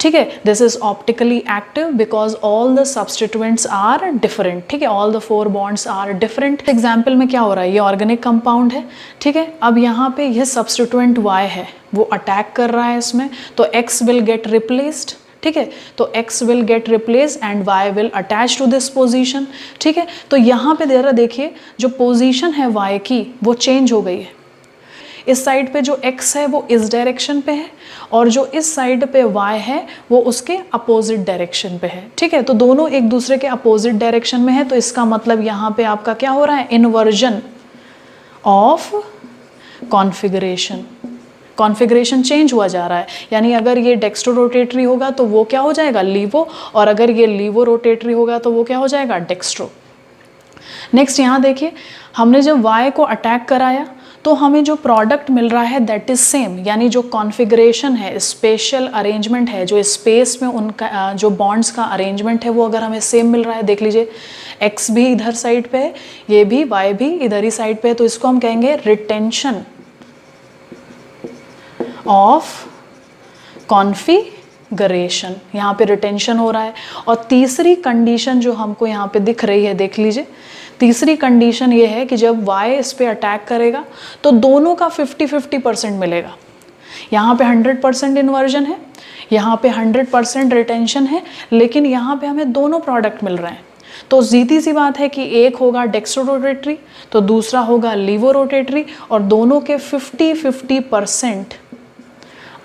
ठीक है, this is optically active because all the substituents are different, ठीक है, all the 4 bonds are different. Example में क्या हो रहा है, ये ऑर्गेनिक कंपाउंड है, ठीक है। अब यहाँ पे ये सब्स्टिट्यूएंट Y है वो अटैक कर रहा है इसमें, तो X विल गेट रिप्लेस्ड, ठीक है। तो X will get replace and Y will attach to this position, ठीक है। तो यहाँ पे जरा देखिए जो पोजीशन है Y की वो चेंज हो गई है। इस साइड पे जो X है वो इस डायरेक्शन पे है, और जो इस साइड पे Y है वो उसके अपोजिट डायरेक्शन पे है, ठीक है। तो दोनों एक दूसरे के अपोजिट डायरेक्शन में है, तो इसका मतलब यहाँ पे आपका क्या हो रहा है, inversion of configuration, configuration change हुआ जा रहा है। यानी अगर ये डेक्स्ट्रो-रोटेटरी होगा तो वो क्या हो जाएगा, लीवो, और अगर ये लीवो-रोटेटरी होगा तो वो क्या हो जाएगा, डेक्स्ट्रो। नेक्स्ट यहाँ देखिए, हमने जब Y को अटैक कराया तो हमें जो प्रोडक्ट मिल रहा है दैट इज सेम, यानी जो कॉन्फ़िगरेशन है, स्पेशल अरेंजमेंट है, जो स्पेस में उनका जो बॉन्ड्स का अरेंजमेंट है वो अगर हमें सेम मिल रहा है, देख लीजिए X भी इधर साइड पे है, ये भी Y भी इधर ही साइड पे है, तो इसको हम कहेंगे रिटेंशन ऑफ कॉन्फ़िगरेशन। यहाँ पे रिटेंशन हो रहा है। और तीसरी कंडीशन जो हमको यहाँ पे दिख रही है, देख लीजिए, तीसरी कंडीशन ये है कि जब Y इस पे अटैक करेगा तो दोनों का 50-50% मिलेगा। यहाँ पे 100% इन्वर्जन है, यहाँ पे 100% रिटेंशन है, लेकिन यहाँ पे हमें दोनों प्रोडक्ट मिल रहे हैं। तो सीधी सी बात है कि एक होगा डेक्स्ट्रोरोटेटरी तो दूसरा होगा लीवोरोटेटरी, और दोनों के 50-50%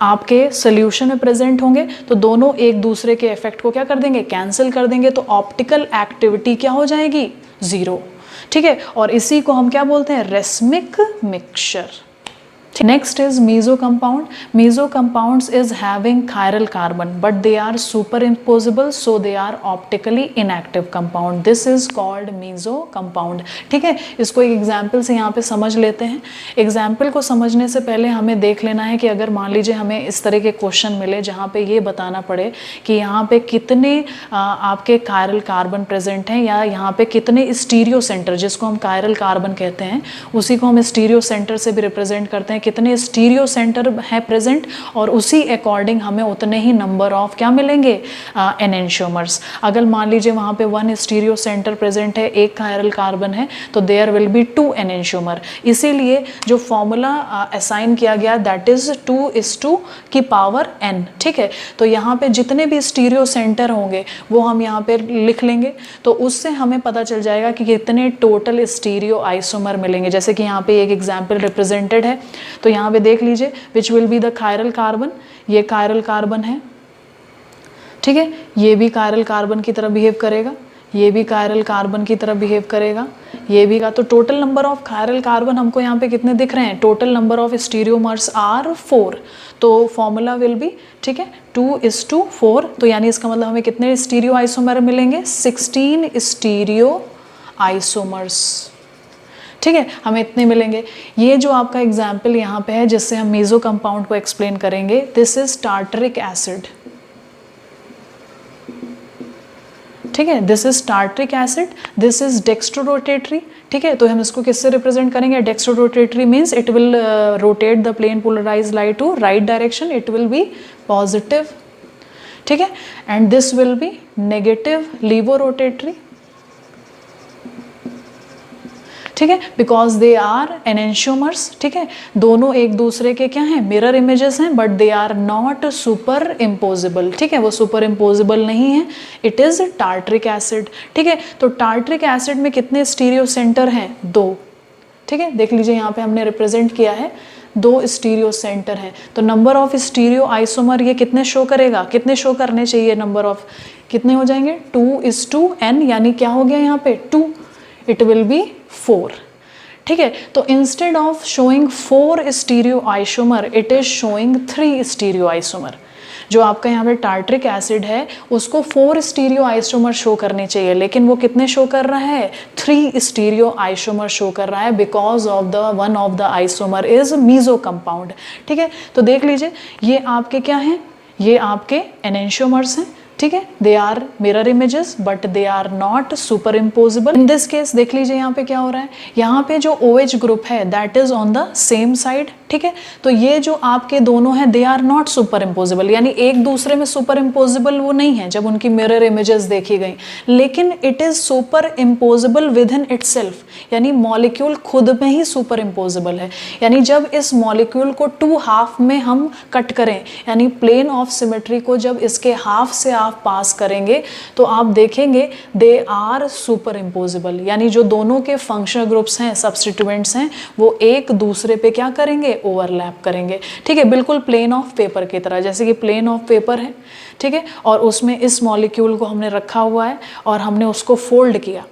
आपके सोल्यूशन में प्रेजेंट होंगे, तो दोनों एक दूसरे के इफेक्ट को क्या कर देंगे, कैंसिल कर देंगे, तो ऑप्टिकल एक्टिविटी क्या हो जाएगी, जीरो। ठीक है, और इसी को हम क्या बोलते हैं, racemic mixture. Next is meso compound. Meso compounds is having chiral carbon but they are superimposable, so they are optically inactive compound. This is called meso compound. ठीक है, इसको एक एग्जाम्पल से यहाँ पे समझ लेते हैं। एग्जाम्पल को समझने से पहले हमें देख लेना है कि अगर मान लीजिए हमें इस तरह के क्वेश्चन मिले जहाँ पे ये बताना पड़े कि यहाँ पे कितने आपके chiral कार्बन प्रेजेंट हैं, या यहाँ पे कितने स्टीरियो सेंटर, जिसको हम chiral कार्बन कहते हैं उसी को हम स्टीरियो सेंटर से भी रिप्रेजेंट करते हैं, कितने स्टीरियो सेंटर है प्रेजेंट, और उसी अकॉर्डिंग हमें उतने ही नंबर ऑफ क्या मिलेंगे, एनेंशियोमर्स। अगर मान लीजिए वहाँ पे 1 स्टीरियो सेंटर प्रेजेंट है, एक chiral कार्बन है, तो देयर विल बी 2 एनेंशियोमर। इसीलिए जो फॉर्मूला असाइन किया गया दैट इज 2:2 की पावर n। ठीक है, तो यहाँ पे जितने भी स्टीरियो सेंटर होंगे वो हम यहाँ पे लिख लेंगे, तो उससे हमें पता चल जाएगा कि कितने टोटल स्टीरियो आइसोमर मिलेंगे। जैसे कि यहाँ पे एक एग्जाम्पल रिप्रेजेंटेड है, तो यहाँ पे देख लीजिए विच will be the chiral carbon, ये chiral कार्बन है। ठीक है, ये भी chiral कार्बन की तरह बिहेव करेगा, ये भी chiral कार्बन की तरह बिहेव करेगा, ये भी का। तो total number of chiral carbon हमको यहाँ पे कितने दिख रहे हैं, टोटल नंबर ऑफ स्टीरियोमर्स आर 4। तो फॉर्मूला विल बी, ठीक है, 2:4। तो यानी इसका मतलब हमें कितने स्टीरियो आइसोमर मिलेंगे, 16 स्टीरियो आइसोमर्स। ठीक है, हमें इतने मिलेंगे। ये जो आपका एग्जाम्पल यहाँ पे है जिससे हम मेसो कंपाउंड को एक्सप्लेन करेंगे, दिस इज टार्टरिक एसिड। ठीक है, this is tartaric acid, this is dextrorotatory. ठीक है, तो हम इसको किससे रिप्रेजेंट करेंगे, dextrorotatory means it will rotate the plane polarised light to right direction, it will be positive. ठीक है, and this will be negative laevorotatory. ठीक है, बिकॉज दे आर एनेंशियोमर्स। ठीक है, दोनों एक दूसरे के क्या हैं, मिरर इमेजेस हैं, but they are not superimposable. ठीक है, वो सुपर इम्पोजिबल नहीं है, इट इज टार्टरिक एसिड। ठीक है, तो टार्टरिक एसिड में कितने स्टीरियो सेंटर हैं, 2। ठीक है, देख लीजिए यहाँ पे हमने रिप्रेजेंट किया है, 2 स्टीरियो सेंटर हैं। तो नंबर ऑफ स्टीरियो आइसोमर ये कितने शो करेगा, कितने शो करने चाहिए, नंबर ऑफ कितने हो जाएंगे, 2:n, यानी क्या हो गया यहाँ पे 2, इट विल बी 4। ठीक है, तो instead of showing 4 stereo isomer it is showing 3 stereo isomer. जो आपका यहाँ पे टार्टरिक एसिड है उसको 4 स्टीरियो आइसोमर शो करने चाहिए, लेकिन वो कितने शो कर रहा है, 3 स्टीरियो आइसोमर शो कर रहा है, because of the one of the isomer is meso compound. ठीक है, तो देख लीजिए ये आपके क्या हैं, ये आपके एनेंशियोमर्स हैं। ठीक है, they are mirror images but they are not superimposable. In this case देख लीजिए यहाँ पे क्या हो रहा है, यहाँ पे जो OH ग्रुप है that is on the same side. ठीक है, तो ये जो आपके दोनों हैं they are not superimposable, यानी एक दूसरे में सुपर इम्पोजिबल वो नहीं है जब उनकी मिरर इमेजेस देखी गई, लेकिन it is super imposable with in itself, यानी मॉलिक्यूल खुद में ही सुपर इम्पोजिबल है। यानी जब इस मॉलिक्यूल को 2 हाफ में हम कट करें, यानी प्लेन ऑफ सिमेट्री को जब इसके हाफ से आप पास करेंगे तो आप देखेंगे दे आर सुपर इम्पोजिबल, यानी जो दोनों के फंक्शनल ग्रुप्स हैं, सब्स्टिट्यूएंट्स हैं, वो एक दूसरे पे क्या करेंगे, ओवरलैप करेंगे। ठीक है, बिल्कुल प्लेन ऑफ पेपर की तरह, जैसे कि प्लेन ऑफ पेपर है। ठीक है, और उसमें इस मॉलिक्यूल को हमने रखा हुआ है और हमने उसको फोल्ड किया,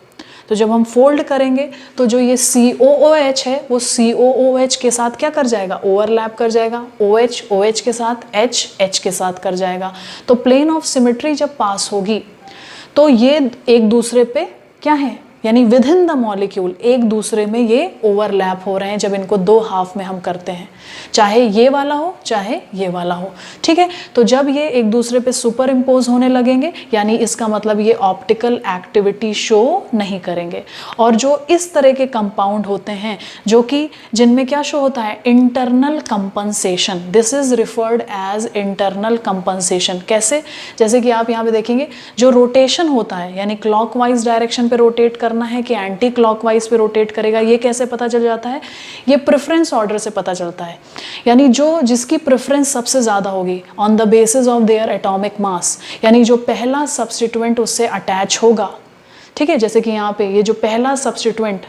तो जब हम फोल्ड करेंगे तो जो ये COOH है वो COOH के साथ क्या कर जाएगा, ओवरलैप कर जाएगा, OH के साथ, H के साथ कर जाएगा। तो प्लेन ऑफ सिमेट्री जब पास होगी तो ये एक दूसरे पे क्या है, यानी विद इन द मॉलिक्यूल एक दूसरे में ये ओवरलैप हो रहे हैं जब इनको 2 हाफ में हम करते हैं, चाहे ये वाला हो चाहे ये वाला हो। ठीक है, तो जब ये एक दूसरे पे सुपर इम्पोज होने लगेंगे यानी इसका मतलब ये ऑप्टिकल एक्टिविटी शो नहीं करेंगे। और जो इस तरह के कंपाउंड होते हैं जो कि जिनमें क्या शो होता है, internal compensation, this is referred as internal compensation. कैसे, जैसे कि आप यहाँ पे देखेंगे जो रोटेशन होता है, यानी क्लॉकवाइज डायरेक्शन पे रोटेट करना है कि एंटी क्लॉकवाइज पे रोटेट करेगा, ये कैसे पता चल जाता है, ये प्रेफरेंस ऑर्डर से पता चलता है। यानी जो जिसकी प्रेफरेंस सबसे ज़्यादा होगी on the basis of their atomic मास, यानी जो पहला सब्स्टिट्यूएंट उससे अटैच होगा, ठीक है, जैसे कि यहाँ पे ये जो पहला सब्स्टिट्यूएंट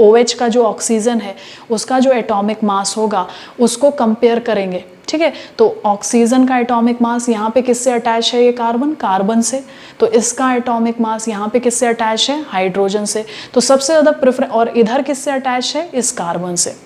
OH का जो ऑक्सीजन है उसका जो एटॉमिक मास होगा उसको कंपेयर करेंगे। ठीक है, तो ऑक्सीजन का एटॉमिक मास यहाँ पे किससे अटैच है, ये कार्बन से, तो इसका एटॉमिक मास यहाँ पे किससे अटैच है, हाइड्रोजन से। तो सबसे ज़्यादा प्रेफरेंस, और इधर किससे अटैच है, इस कार्बन से।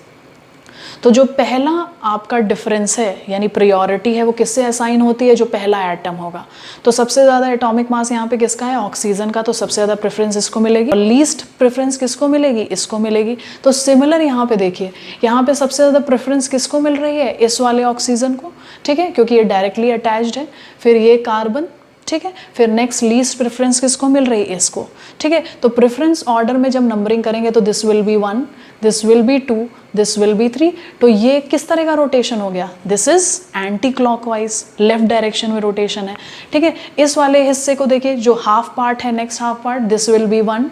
तो जो पहला आपका डिफरेंस है यानी प्रायोरिटी है वो किससे असाइन होती है, जो पहला एटम होगा। तो सबसे ज़्यादा एटॉमिक मास यहाँ पे किसका है, ऑक्सीजन का, तो सबसे ज़्यादा प्रेफरेंस इसको मिलेगी, और लीस्ट प्रेफरेंस किसको मिलेगी, इसको मिलेगी। तो सिमिलर यहाँ पे देखिए, यहाँ पे सबसे ज़्यादा प्रेफरेंस किसको मिल रही है, इस वाले ऑक्सीजन को। ठीक है, क्योंकि ये डायरेक्टली अटैच्ड है, फिर ये कार्बन। ठीक है, फिर नेक्स्ट लीस्ट प्रेफरेंस किसको मिल रही है, इसको। ठीक है, तो प्रेफरेंस ऑर्डर में जब नंबरिंग करेंगे तो this will be 1, this will be 2, this will be 3। तो ये किस तरह का रोटेशन हो गया, this is anticlockwise, left direction में रोटेशन है। ठीक है, इस वाले हिस्से को देखिए, जो हाफ पार्ट है, next half part, this will be 1,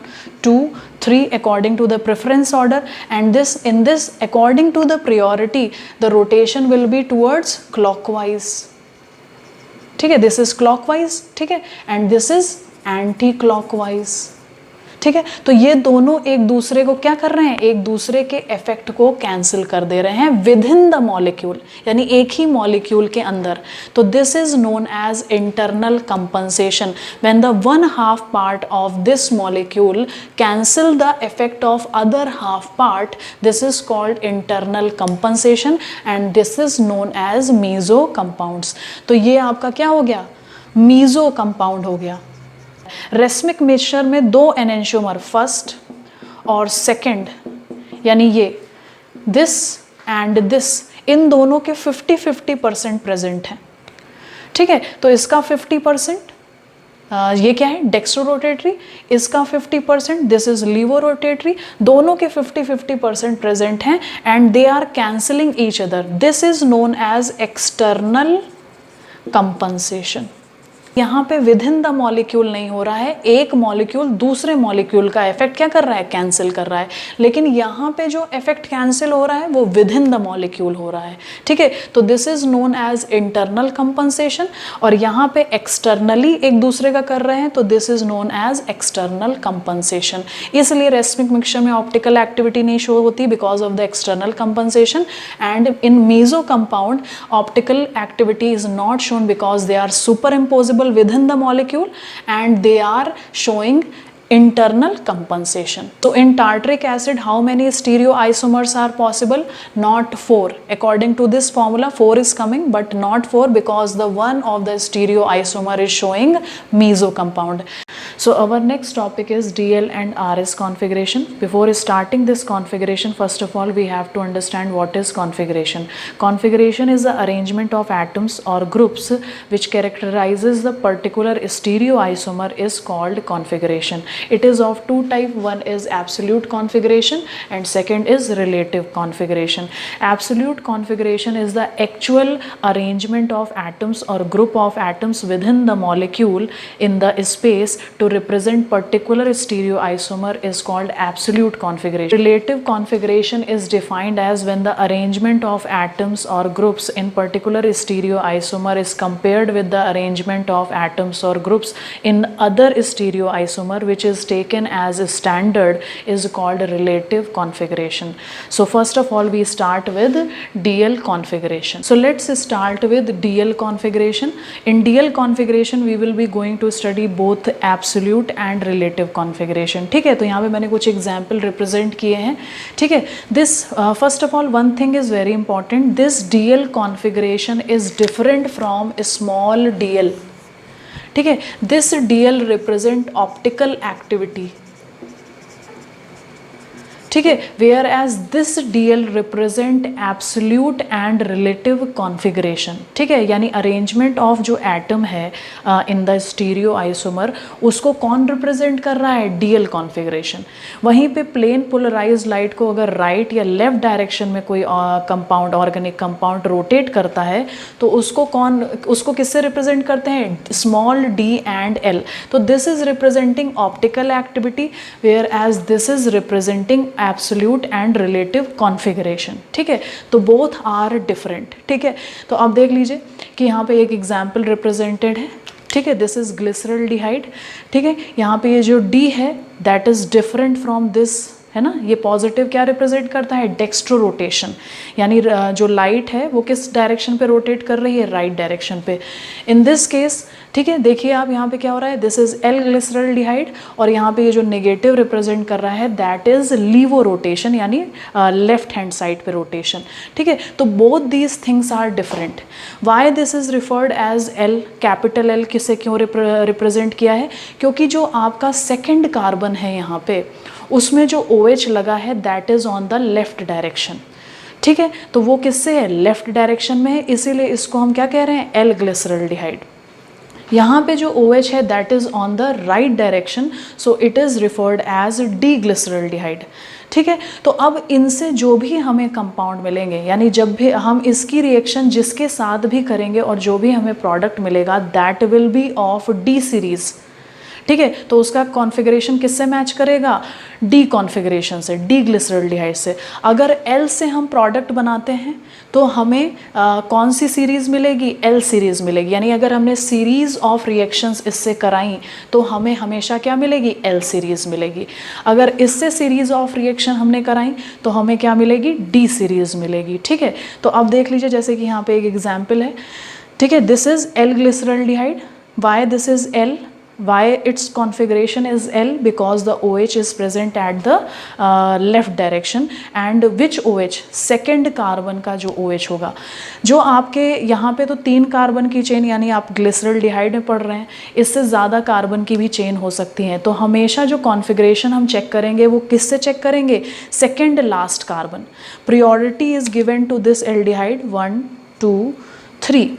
2, 3 according to the preference order, and this in this according to the priority the rotation will be towards clockwise. ठीक है, दिस इज क्लॉकवाइज, ठीक है, and this is anti clockwise. ठीक है, तो ये दोनों एक दूसरे को क्या कर रहे हैं, एक दूसरे के इफेक्ट को कैंसिल कर दे रहे हैं विद इन द मॉलिक्यूल, यानी एक ही मॉलिक्यूल के अंदर। तो this is known as internal compensation, when the one half part of this molecule cancel the effect of other half part, this is called internal compensation and this is known as meso compounds. तो ये आपका क्या हो गया, meso compound हो गया। Racemic mixture में 2 enantiomer, first और सेकंड, यानी ये दिस एंड दिस, इन दोनों के 50-50% प्रेजेंट हैं। ठीक है, तो इसका 50%, ये क्या है, डेक्स्ट्रो रोटेटरी, इसका 50%, दिस इज लीवो रोटेटरी, दोनों के 50-50% प्रेजेंट हैं and they are cancelling each other. This is known as external compensation. यहाँ पे विद इन द मॉलिक्यूल नहीं हो रहा है, एक मॉलिक्यूल दूसरे मॉलिक्यूल का इफेक्ट क्या कर रहा है, कैंसिल कर रहा है, लेकिन यहाँ पे जो इफेक्ट कैंसिल हो रहा है वो विद इन द मॉलिक्यूल हो रहा है। ठीक है, तो this is known as internal compensation, और यहाँ पे एक्सटर्नली एक दूसरे का कर रहे हैं, तो this is known as external compensation. इसलिए रेसमिक मिक्सचर में ऑप्टिकल एक्टिविटी नहीं शो होती because of the external compensation, and in meso compound optical activity is not shown because they are superimposable within the molecule and they are showing internal compensation. So in tartaric acid, how many stereoisomers are possible? Not 4. According to this formula, 4 is coming, but not 4 because the one of the stereoisomer is showing meso compound. So our next topic is DL and RS configuration. Before starting this configuration, first of all we have to understand what is configuration. Configuration is the arrangement of atoms or groups which characterizes the particular stereoisomer is called configuration. It is of two types. One is absolute configuration and second is relative configuration. Absolute configuration is the actual arrangement of atoms or group of atoms within the molecule in the space to represent particular stereoisomer is called absolute configuration. Relative configuration is defined as when the arrangement of atoms or groups in particular stereoisomer is compared with the arrangement of atoms or groups in other stereoisomer which is taken as a standard is called relative configuration. So first of all we start with DL configuration. So let's start with DL configuration. In DL configuration we will be going to study both absolute and relative configuration. ठीक है, तो यहाँ पे मैंने कुछ example represent किए हैं. ठीक है, this first of all one thing is very important, this DL configuration is different from small DL. ठीक है, this DL represent optical activity. ठीक है, whereas this DL represent absolute and relative configuration. ठीक है, यानी arrangement of जो atom है in the stereo isomer उसको कौन रिप्रेजेंट कर रहा है, DL कॉन्फ़िगरेशन. वहीं पे प्लेन पोलराइज लाइट को अगर राइट या लेफ्ट डायरेक्शन में कोई कंपाउंड ऑर्गेनिक कंपाउंड रोटेट करता है तो उसको किससे रिप्रेजेंट करते हैं, स्मॉल d एंड L. तो this is representing optical activity whereas this is representing absolute and relative configuration. ठीक है, तो बोथ आर डिफरेंट. ठीक है, तो आप देख लीजिए कि यहाँ पे एक एग्जाम्पल रिप्रेजेंटेड है. ठीक ठीक है, दिस इज ग्लिसरल्डिहाइड, ठीक है। यहाँ पे ये जो D है that is different from this, है ना। ये पॉजिटिव क्या रिप्रेजेंट करता है, डेक्स्ट्रो रोटेशन, यानी जो लाइट है वो किस डायरेक्शन पे रोटेट कर रही है, राइट डायरेक्शन पे इन दिस केस, ठीक है। देखिए आप यहाँ पे क्या हो रहा है, दिस इज एल ग्लिसरल्डिहाइड, और यहाँ पे ये जो नेगेटिव रिप्रेजेंट कर रहा है दैट इज लीवो रोटेशन, यानी लेफ्ट हैंड साइड पे रोटेशन, ठीक है। तो both these things are different. Why this is referred as L, capital L किसे क्यों रिप्रेजेंट किया है, क्योंकि जो आपका सेकेंड कार्बन है यहाँ पे उसमें जो OH लगा है that is on the left direction, ठीक है। तो वो किससे है, लेफ्ट डायरेक्शन में है, इसीलिए इसको हम क्या कह रहे हैं, एल ग्लिसरल्डिहाइड। यहाँ पे जो OH है that is on the right direction, so it is referred as D glyceraldehyde, ठीक है। तो अब इनसे जो भी हमें कंपाउंड मिलेंगे, यानी जब भी हम इसकी रिएक्शन जिसके साथ भी करेंगे और जो भी हमें प्रोडक्ट मिलेगा that will B of D series, ठीक है। तो उसका कॉन्फ़िगरेशन किससे मैच करेगा, D कॉन्फ़िगरेशन से, D ग्लिसरल्डिहाइड से। अगर L से हम प्रोडक्ट बनाते हैं तो हमें कौन सी सीरीज़ मिलेगी, L सीरीज़ मिलेगी, यानी अगर हमने सीरीज़ ऑफ रिएक्शंस इससे कराई तो हमें हमेशा क्या मिलेगी, L सीरीज़ मिलेगी। अगर इससे सीरीज़ ऑफ रिएक्शन हमने कराई तो हमें क्या मिलेगी, D सीरीज़ मिलेगी, ठीक है। तो अब देख लीजिए, जैसे कि यहाँ पे एक एग्जाम्पल है, ठीक है, this is L glyceraldehyde. Why this is L, why its configuration is L, because the OH is present at the left direction, and which OH, second carbon का जो OH होगा, जो आपके यहाँ पे तो 3 कार्बन की चेन, यानी आप ग्लिसरल्डिहाइड में पढ़ रहे हैं, इससे ज़्यादा कार्बन की भी चेन हो सकती हैं। तो हमेशा जो कॉन्फ़िगरेशन हम चेक करेंगे वो किससे चेक करेंगे, second last carbon. Priority is given to this aldehyde 1 2 3,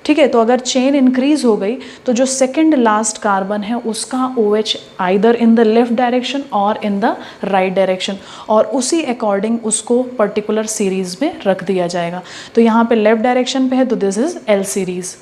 ठीक है। तो अगर चेन इंक्रीज हो गई तो जो सेकंड लास्ट कार्बन है उसका OH either in the left direction और इन द राइट डायरेक्शन, और उसी अकॉर्डिंग उसको पर्टिकुलर सीरीज में रख दिया जाएगा। तो यहाँ पे लेफ्ट डायरेक्शन पे है तो दिस इज L सीरीज।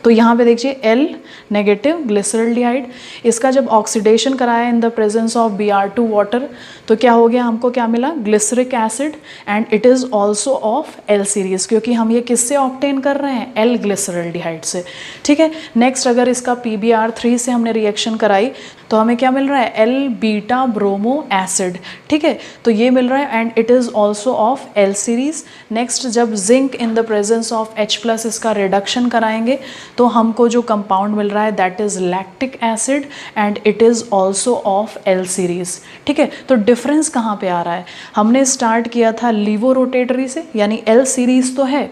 तो यहाँ पे देखिए L नेगेटिव ग्लिसरल्डिहाइड, इसका जब ऑक्सीडेशन कराया इन the presence of Br2 water तो क्या हो गया, हमको क्या मिला, glyceric acid, and it is also of L series, क्योंकि हम ये किससे ऑब्टेन कर रहे हैं, L ग्लिसरल्डिहाइड से, ठीक है। नेक्स्ट अगर इसका PbR3 से हमने रिएक्शन कराई तो हमें क्या मिल रहा है, L बीटा ब्रोमो एसिड, ठीक है। तो ये मिल रहा है and it is also of L series. Next जब zinc in the presence of H+ इसका रिडक्शन कराएंगे तो हमको जो कंपाउंड मिल रहा है that is lactic acid and it is also of L series, ठीक है। तो डिफरेंस कहाँ पे आ रहा है, हमने स्टार्ट किया था लीवो रोटेटरी से, यानी L सीरीज तो है,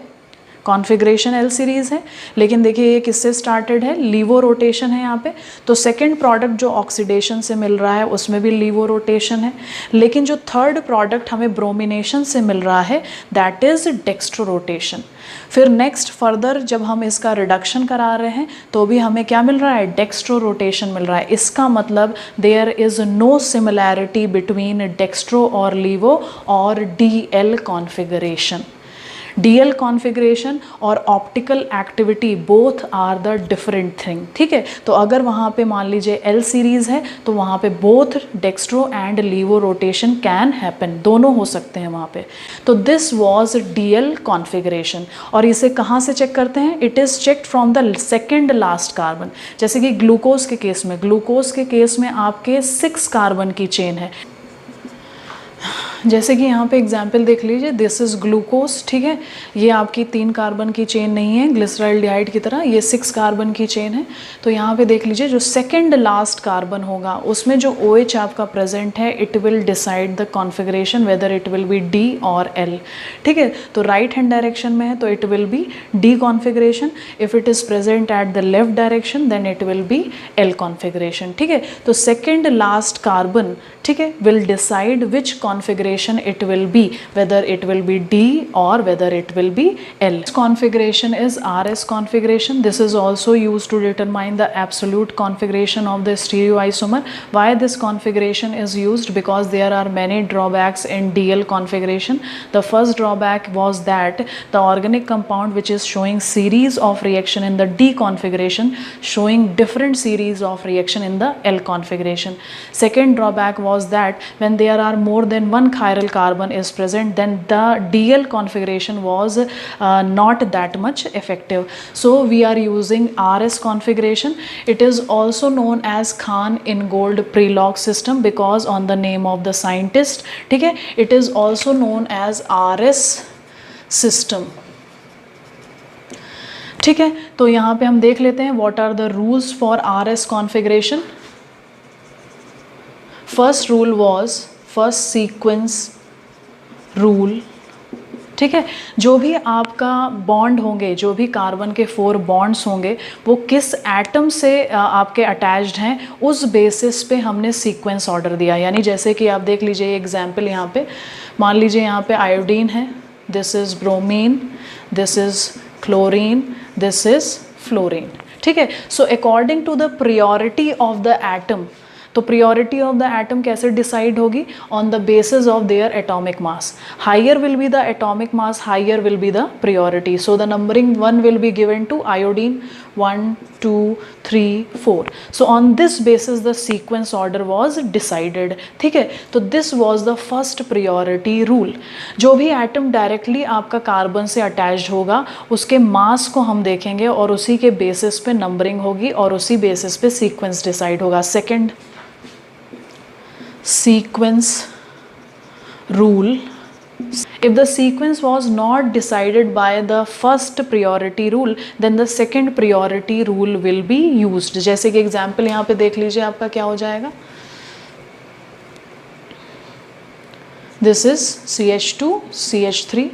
कॉन्फ़िगरेशन L सीरीज़ है, लेकिन देखिए ये किससे स्टार्टेड है, लीवो रोटेशन है यहाँ पे। तो सेकंड प्रोडक्ट जो ऑक्सीडेशन से मिल रहा है उसमें भी लीवो रोटेशन है, लेकिन जो थर्ड प्रोडक्ट हमें ब्रोमिनेशन से मिल रहा है दैट इज़ डेक्स्ट्रो रोटेशन। फिर नेक्स्ट फर्दर जब हम इसका रिडक्शन करा रहे हैं तो भी हमें क्या मिल रहा है, डेक्स्ट्रो रोटेशन मिल रहा है। इसका मतलब there is no similarity between dextro और लीवो और DL कॉन्फ़िगरेशन। DL कॉन्फ़िगरेशन और optical activity both are the different thing, ठीक है। तो अगर वहाँ पे मान लीजिए L सीरीज़ है तो वहाँ पे both dextro and लीवो rotation can happen, दोनों हो सकते हैं वहाँ पे। तो दिस वाज DL कॉन्फ़िगरेशन, और इसे कहाँ से चेक करते हैं, it is checked from the second last carbon. जैसे कि ग्लूकोज के केस में, ग्लूकोज के केस में आपके 6 कार्बन की चेन है, जैसे कि यहाँ पे एग्जाम्पल देख लीजिए, दिस इज़ ग्लूकोज, ठीक है। ये आपकी 3 कार्बन की चेन नहीं है ग्लिसरल्डिहाइड की तरह, ये 6 कार्बन की चेन है। तो यहाँ पे देख लीजिए जो सेकंड लास्ट कार्बन होगा उसमें जो OH आपका प्रेजेंट है it will decide the configuration whether it will be D और L, ठीक है। तो राइट हैंड डायरेक्शन में है तो it will be D configuration, if it is present at the left direction then it will be L configuration, ठीक है। तो सेकेंड लास्ट कार्बन, ठीक है, will decide which configuration it will be, whether it will be D or whether it will be L. This configuration is RS configuration. This is also used to determine the absolute configuration of the stereoisomer. Why this configuration is used? Because there are many drawbacks in DL configuration. The first drawback was that the organic compound which is showing series of reaction in the D configuration showing different series of reaction in the L configuration. Second drawback was that when there are more than one chiral carbon is present, then the DL configuration was not that much effective. So we are using RS configuration. It is also known as Khan-Ingold pre-log system because on the name of the scientist. ठीक है, it is also known as RS system. ठीक है, तो यहाँ पे हम देख लेते हैं what are the rules for RS configuration. First rule was first sequence rule. ठीक है, जो भी आपका बॉन्ड होंगे, जो भी कार्बन के 4 बॉन्ड्स होंगे, वो किस एटम से आपके अटैच्ड हैं, उस बेसिस पे हमने सीक्वेंस ऑर्डर दिया. यानी जैसे कि आप देख लीजिए एग्जाम्पल यहाँ पे, मान लीजिए यहाँ पे आयोडीन है, this is bromine, this is chlorine, this is fluorine. ठीक है, so according to the priority of the atom, तो प्रियोरिटी ऑफ द एटम कैसे डिसाइड होगी? On the basis of their atomic mass. Higher will be the atomic mass, higher will be the priority. So the numbering 1 will be given to iodine, 1 2 3 4. So on this basis the sequence order was decided. ठीक है, तो this was the first priority rule. जो भी atom directly आपका carbon से attached होगा, उसके मास को हम देखेंगे और उसी के बेसिस पे नंबरिंग होगी और उसी बेसिस पे सीक्वेंस डिसाइड होगा. Second, sequence rule. If the sequence was not decided by the first priority rule, then the second priority rule will be used. जैसे कि एग्जाम्पल यहाँ पे देख लीजिए, आपका क्या हो जाएगा? This is CH2, CH3,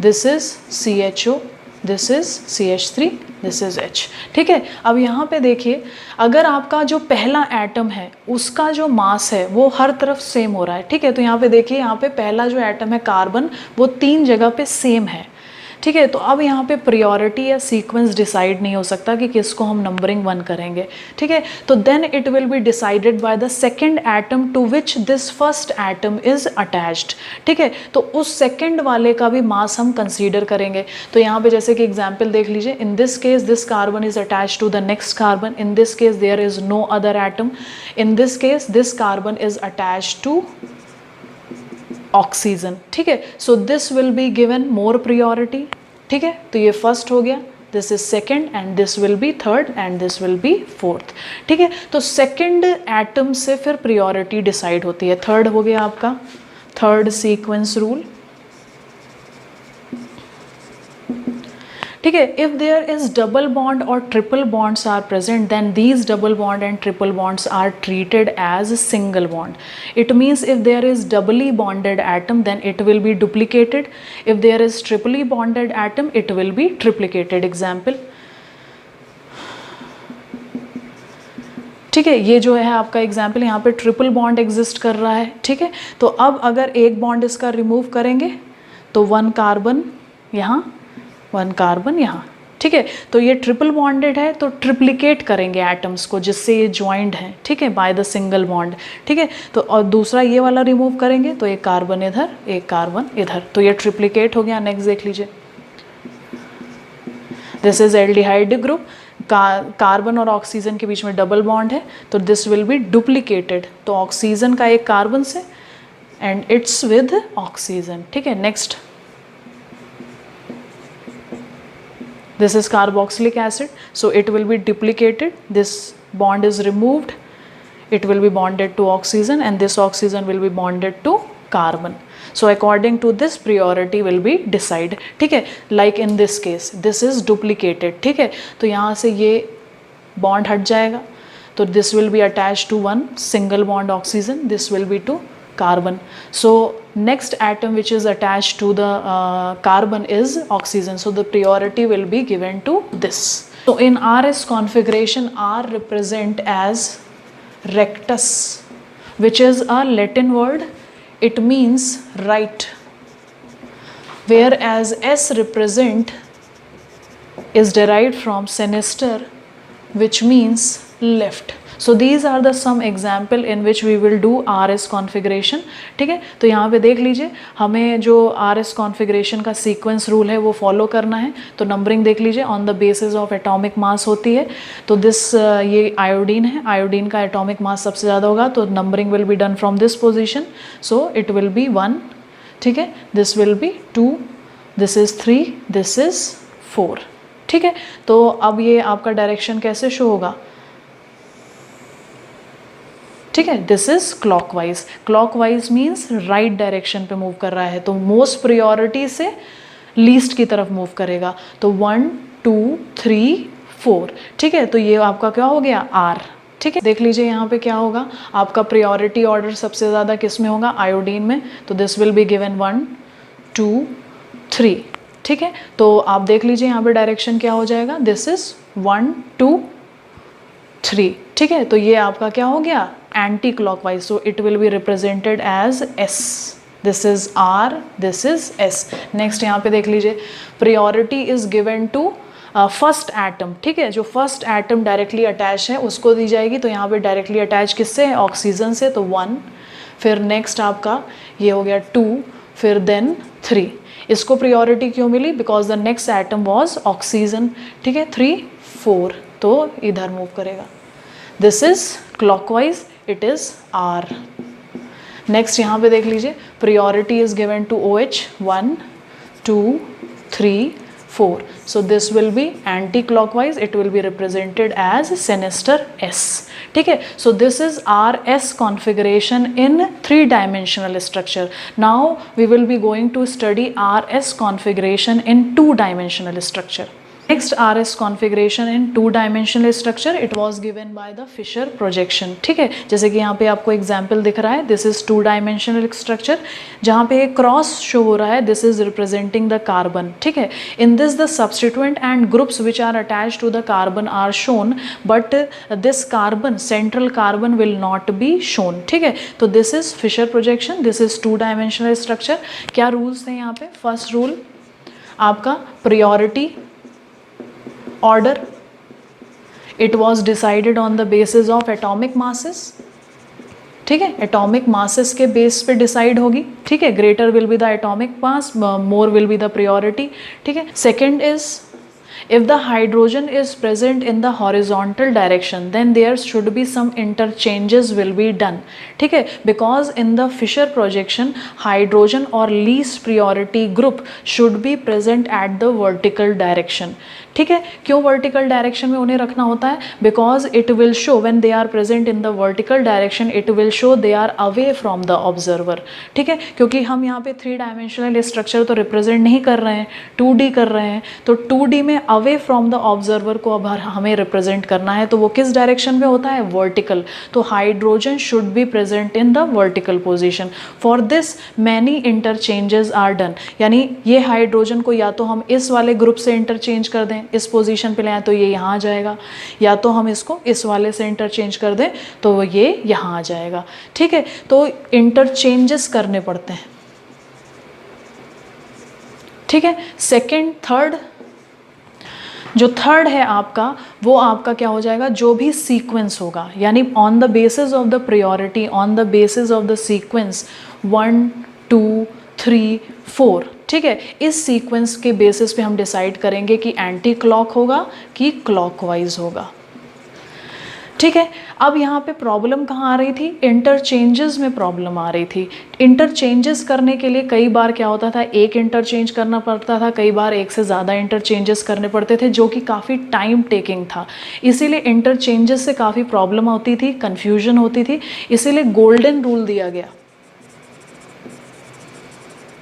this is CHO, this is CH3, this is H. ठीक है, अब यहाँ पे देखिए, अगर आपका जो पहला एटम है उसका जो मास है वो हर तरफ सेम हो रहा है. ठीक है, तो यहाँ पे देखिए, यहाँ पे पहला जो एटम है कार्बन, वो 3 जगह पे सेम है. ठीक है, तो अब यहाँ पे प्रियोरिटी या सीक्वेंस डिसाइड नहीं हो सकता कि किसको हम नंबरिंग 1 करेंगे. ठीक है, तो then it will be decided by the second atom to which this first atom is attached. ठीक है, तो उस सेकेंड वाले का भी मास हम कंसीडर करेंगे. तो यहाँ पे जैसे कि एग्जाम्पल देख लीजिए, in this case this carbon is attached to the next carbon, in this case there is no other atom, in this case this carbon is attached to oxygen. ठीक है, so this will be given more priority. ठीक है, तो ये first हो गया, this is second and this will be third and this will be fourth. ठीक है, तो सेकेंड एटम से फिर प्रियोरिटी डिसाइड होती है. थर्ड हो गया आपका थर्ड सीक्वेंस रूल. ठीक है, if there is double bond और triple bonds are present, then these double bond and triple bonds are treated as single bond. It means if there is doubly bonded atom, then it will be duplicated. If there is triply bonded atom, it will be triplicated. Example, ठीक है, ये जो है आपका example, यहाँ पे triple bond exist कर रहा है. ठीक है, तो अब अगर एक बॉन्ड इसका रिमूव करेंगे तो 1 कार्बन यहाँ, 1 कार्बन यहाँ. ठीक है, तो ये ट्रिपल बॉन्डेड है, तो ट्रिप्लिकेट करेंगे एटम्स को जिससे ये ज्वाइंट हैं. ठीक है, बाय द सिंगल बॉन्ड. ठीक है, तो और दूसरा ये वाला रिमूव करेंगे तो एक कार्बन इधर, एक कार्बन इधर, तो ये ट्रिप्लिकेट हो गया. नेक्स्ट देख लीजिए, this is aldehyde group. Carbon और ऑक्सीजन के बीच में डबल बॉन्ड है, तो दिस विल बी डुप्लीकेटेड. तो ऑक्सीजन का एक कार्बन से एंड इट्स विद ऑक्सीजन. ठीक है, next, this is carboxylic acid, so it will be duplicated, this bond is removed, it will be bonded to oxygen and this oxygen will be bonded to carbon. So according to this priority will be decided. ठीक है, like in this case this is duplicated. ठीक है, तो यहाँ से ये bond हट जाएगा, तो this will be attached to one single bond oxygen, this will be to carbon. So next atom which is attached to the carbon is oxygen, so the priority will be given to this. So in RS configuration, R represent as rectus, which is a Latin word, it means right, whereas S represent is derived from sinister, which means left. So these are the some example in which we will do R S configuration, ठीक है। तो यहाँ पे देख लीजिए, हमें जो R S configuration का सीक्वेंस रूल है वो फॉलो करना है। तो नंबरिंग देख लीजिए, on the basis of atomic mass होती है। तो दिस ये आयोडीन है, आयोडीन का एटॉमिक मास सबसे ज़्यादा होगा, तो numbering will be done from this position. So it will be 1, ठीक है, this will be 2, this is 3, this is 4, ठीक है। तो अब ये आपका डायरेक्शन कैसे शो होगा, ठीक है, this is clockwise. Clockwise means right direction पे मूव कर रहा है, तो मोस्ट प्रियोरिटी से लीस्ट की तरफ मूव करेगा। तो 1 2 3 4, ठीक है। तो ये आपका क्या हो गया, आर, ठीक है। देख लीजिए यहाँ पे क्या होगा, आपका प्रियोरिटी ऑर्डर सबसे ज़्यादा किस में होगा, आयोडीन में। तो दिस विल बी गिवन 1 2 3, ठीक है। तो आप देख लीजिए यहाँ पे डायरेक्शन क्या हो जाएगा, दिस इज 1 2 3, ठीक है। तो ये आपका क्या हो गया, anticlockwise. So it will be represented as S, this is R, this is S. Next यहाँ पे देख लीजिए, priority is given to first atom, ठीक है। जो फर्स्ट एटम डायरेक्टली अटैच है उसको दी जाएगी। तो यहाँ पे डायरेक्टली अटैच किससे है, ऑक्सीजन से, तो 1, फिर नेक्स्ट आपका ये हो गया 2, फिर देन 3। इसको प्रियोरिटी क्यों मिली, because the next atom was oxygen, ठीक है। 3 4, तो इधर मूव करेगा। This is clockwise, it is R. Next यहाँ पे देख लीजिए, priority is given to OH, 1 2 3 4. So this will be anti-clockwise. It will be represented as sinister S. ठीक है. So this is RS configuration in 3-dimensional structure. Now we will be going to study RS configuration in 2-dimensional structure. Next RS configuration in 2-dimensional structure, it was given by the Fisher projection. ठीक है, जैसे कि यहाँ पे आपको example दिख रहा है, दिस इज 2-dimensional structure, जहाँ पे एक क्रॉस शो हो रहा है, this is representing the carbon. ठीक है, in this the substituent and groups which are attach to the carbon are shown, but this carbon, central carbon will not be shown. ठीक है, तो this is Fischer projection, this is 2-dimensional structure. क्या rules थे यहाँ पे? First rule आपका priority order, it was decided on the basis of atomic masses. ठीक है, एटॉमिक मासेस के बेस पे डिसाइड होगी. ठीक है, greater will be the atomic mass, more will be the priority. ठीक है, second is if the hydrogen is present in the horizontal direction, then there should be some interchanges will be done. ठीक है, because in the Fisher projection hydrogen or least priority group should be present at the vertical direction. ठीक है, क्यों vertical direction में उन्हें रखना होता है? Because it will show when they are present in the vertical direction, it will show they are away from the observer. ठीक है, क्योंकि हम यहाँ पे 3-dimensional स्ट्रक्चर तो रिप्रेजेंट नहीं कर रहे हैं, 2D कर रहे हैं. तो 2D में अवे फ्रॉम द ऑब्जर्वर को अब हमें रिप्रेजेंट करना है, तो वो किस डायरेक्शन में होता है? वर्टिकल. तो hydrogen should be present in the vertical position. For this many interchanges are done. यानी ये हाइड्रोजन को या तो हम इस वाले ग्रुप से इंटरचेंज कर दें, इस पोजीशन पे ले आए तो ये यहाँ आ जाएगा, या तो हम इसको इस वाले से इंटरचेंज कर दें तो ये यहाँ आ जाएगा. ठीक है, तो इंटरचेंजेस करने पड़ते हैं. ठीक है, सेकंड, थर्ड, जो थर्ड है आपका, वो आपका क्या हो जाएगा? जो भी सीक्वेंस होगा, यानी on the basis of the priority, on the basis of the sequence 1 2 3 4. ठीक है, इस सीक्वेंस के बेसिस पे हम डिसाइड करेंगे कि एंटी क्लॉक होगा कि क्लॉकवाइज होगा. ठीक है, अब यहाँ पे प्रॉब्लम कहाँ आ रही थी? इंटरचेंजेस में प्रॉब्लम आ रही थी. इंटरचेंजेस करने के लिए कई बार क्या होता था, एक इंटरचेंज करना पड़ता था, कई बार एक से ज़्यादा इंटरचेंजेस करने पड़ते थे, जो कि काफ़ी टाइम टेकिंग था. इसीलिए इंटरचेंजेस से काफ़ी प्रॉब्लम होती थी, कन्फ्यूजन होती थी. इसीलिए गोल्डन रूल दिया गया.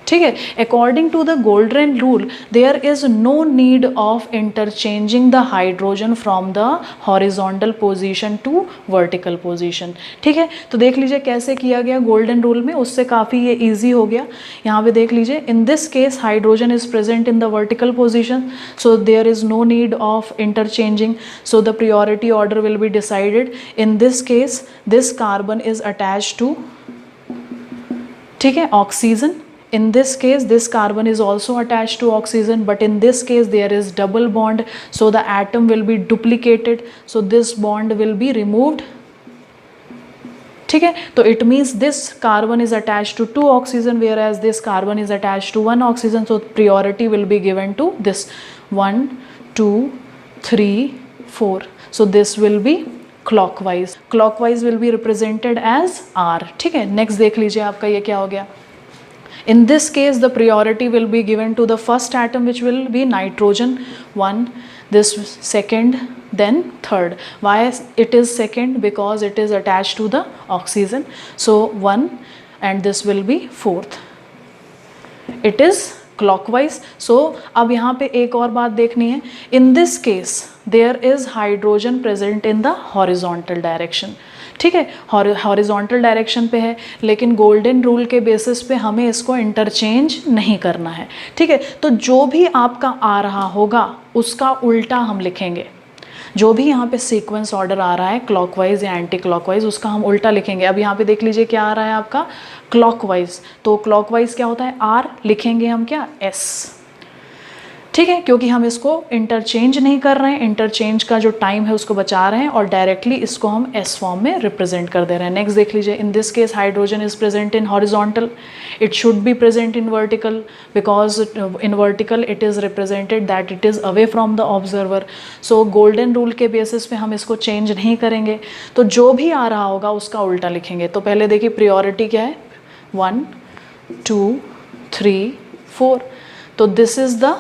ठीक है, according to the golden rule there is no need of interchanging the hydrogen from the horizontal position to vertical position. ठीक है, तो देख लीजिए कैसे किया गया गोल्डन रूल में, उससे काफ़ी ये इजी हो गया. यहाँ पे देख लीजिए, in this case hydrogen is present in the vertical position, so there is no need of interchanging, so the priority order will be decided. In this case this carbon is attached to, ठीक है, oxygen. In this case this carbon is also attached to oxygen, but in this case there is double bond, so the atom will be duplicated, so this bond will be removed. ठीक है, तो it means this carbon is attach to 2 oxygen whereas this carbon is attach to 1 oxygen, so priority will be given to this 1 2 3 4. so this will be clockwise. clockwise will be represented as R. ठीक है, next देख लीजिए आपका ये क्या हो गया. In this case the priority will be given to the first atom which will be nitrogen 1, this second, then third. Why it is second? Because it is attached to the oxygen, so 1 and this will be fourth. It is clockwise. So अब यहाँ पे एक और बात देखनी है. In this case there is hydrogen present in the horizontal direction. ठीक है, हॉरिजॉन्टल डायरेक्शन पे है, लेकिन गोल्डन रूल के बेसिस पे हमें इसको इंटरचेंज नहीं करना है. ठीक है, तो जो भी आपका आ रहा होगा उसका उल्टा हम लिखेंगे. जो भी यहाँ पे सीक्वेंस ऑर्डर आ रहा है क्लॉकवाइज या एंटी क्लॉकवाइज, उसका हम उल्टा लिखेंगे. अब यहाँ पे देख लीजिए क्या आ रहा है आपका क्लॉकवाइज. तो क्लॉकवाइज क्या होता है? आर लिखेंगे हम क्या? एस. ठीक है, क्योंकि हम इसको इंटरचेंज नहीं कर रहे हैं, इंटरचेंज का जो टाइम है उसको बचा रहे हैं और डायरेक्टली इसको हम एस फॉर्म में रिप्रेजेंट कर दे रहे हैं. नेक्स्ट देख लीजिए. In this case hydrogen is present in horizontal, it should be present in vertical, because in vertical it is represented that it is away from the observer. So golden rule के basis पे हम इसको change नहीं करेंगे, तो जो भी आ रहा होगा उसका उल्टा लिखेंगे. तो पहले देखिए प्रियोरिटी क्या है? 1 2 3 4. तो दिस इज द,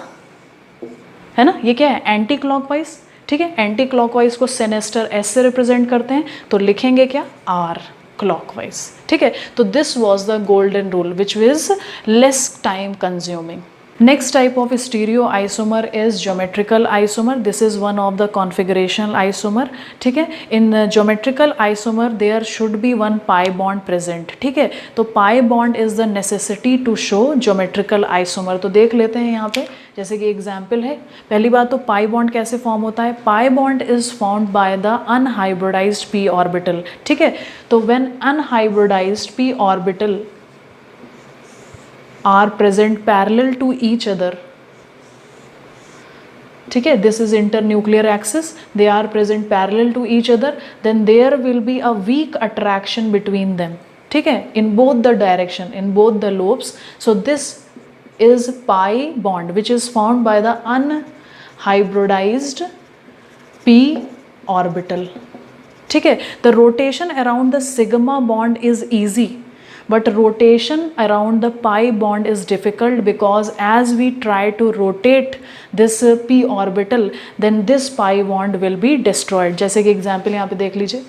है ना, ये क्या है? Anti clockwise. ठीक है, एंटी क्लॉकवाइज को सेनेस्टर एस से रिप्रेजेंट करते हैं, तो लिखेंगे क्या? Are clockwise. ठीक है, तो this was the golden rule which is less time consuming. Next type of stereoisomer is geometrical isomer. This is one of the configurational isomer. ठीक है, in geometrical isomer there should be one pi bond present. ठीक है, तो pi bond is the necessity to show geometrical isomer. तो देख लेते हैं यहाँ पे, जैसे कि एग्जाम्पल है. पहली बात तो पाई बॉन्ड कैसे फॉर्म होता है? पाई bond is formed by the unhybridised p orbital. ठीक है, तो when unhybridised p orbital are present parallel to each other. ठीक है, this is internuclear axis, they are present parallel to each other, then there will be a weak attraction between them. ठीक है, in both the direction, in both the lobes. So this is pi bond which is formed by the unhybridized p orbital. ठीक है, the rotation around the sigma bond is easy, but rotation around the pi bond is difficult, because as we try to rotate this p orbital, then this pi bond will be destroyed. जैसे कि example यहाँ पे देख लीजिए.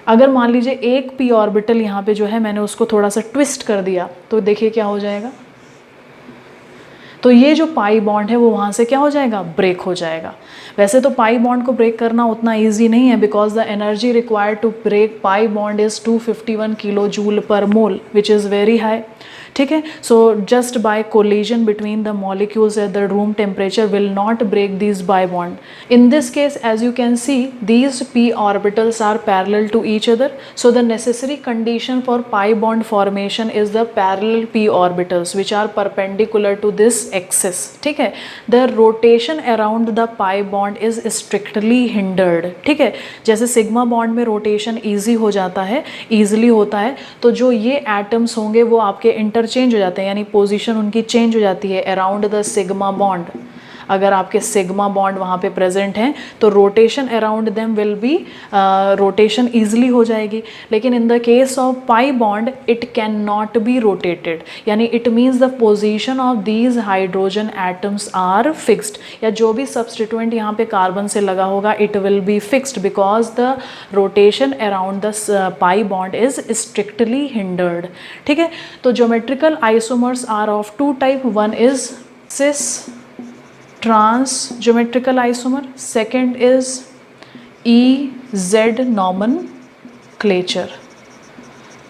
अगर मान लीजिए एक p ऑर्बिटल यहाँ पे जो है मैंने उसको थोड़ा सा ट्विस्ट कर दिया, तो देखिए क्या हो जाएगा. तो ये जो पाई बॉन्ड है वो वहाँ से क्या हो जाएगा? ब्रेक हो जाएगा. वैसे तो पाई बॉन्ड को ब्रेक करना उतना इजी नहीं है, because the energy required to break pi bond is 251 kilo joule per mole, which is very high. ठीक है, so just by collision between the molecules at the room temperature will not break these pi bond. In this case as you can see these p orbitals are parallel to each other, so the necessary condition for pi bond formation is the parallel p orbitals which are perpendicular to this axis. ठीक है, the rotation around the pi bond is strictly hindered. ठीक है, जैसे sigma bond में rotation easy हो जाता है, easily होता है, तो जो ये एटम्स होंगे वो आपके इंटरचेंज हो जाते हैं, यानी पोजीशन उनकी चेंज हो जाती है अराउंड द सिग्मा बॉन्ड. अगर आपके सिग्मा बॉन्ड वहाँ पे प्रेजेंट हैं तो rotation around them will be, rotation easily हो जाएगी. लेकिन in the case of pi bond it can not be rotated, यानी it means the position of these hydrogen atoms are fixed, या जो भी सब्सटीट्यूएंट यहाँ पे कार्बन से लगा होगा it will be fixed, because the rotation around the pi bond is strictly hindered. ठीक है, तो geometrical isomers are of two type. One is cis trans geometrical isomer, second is EZ nomenclature.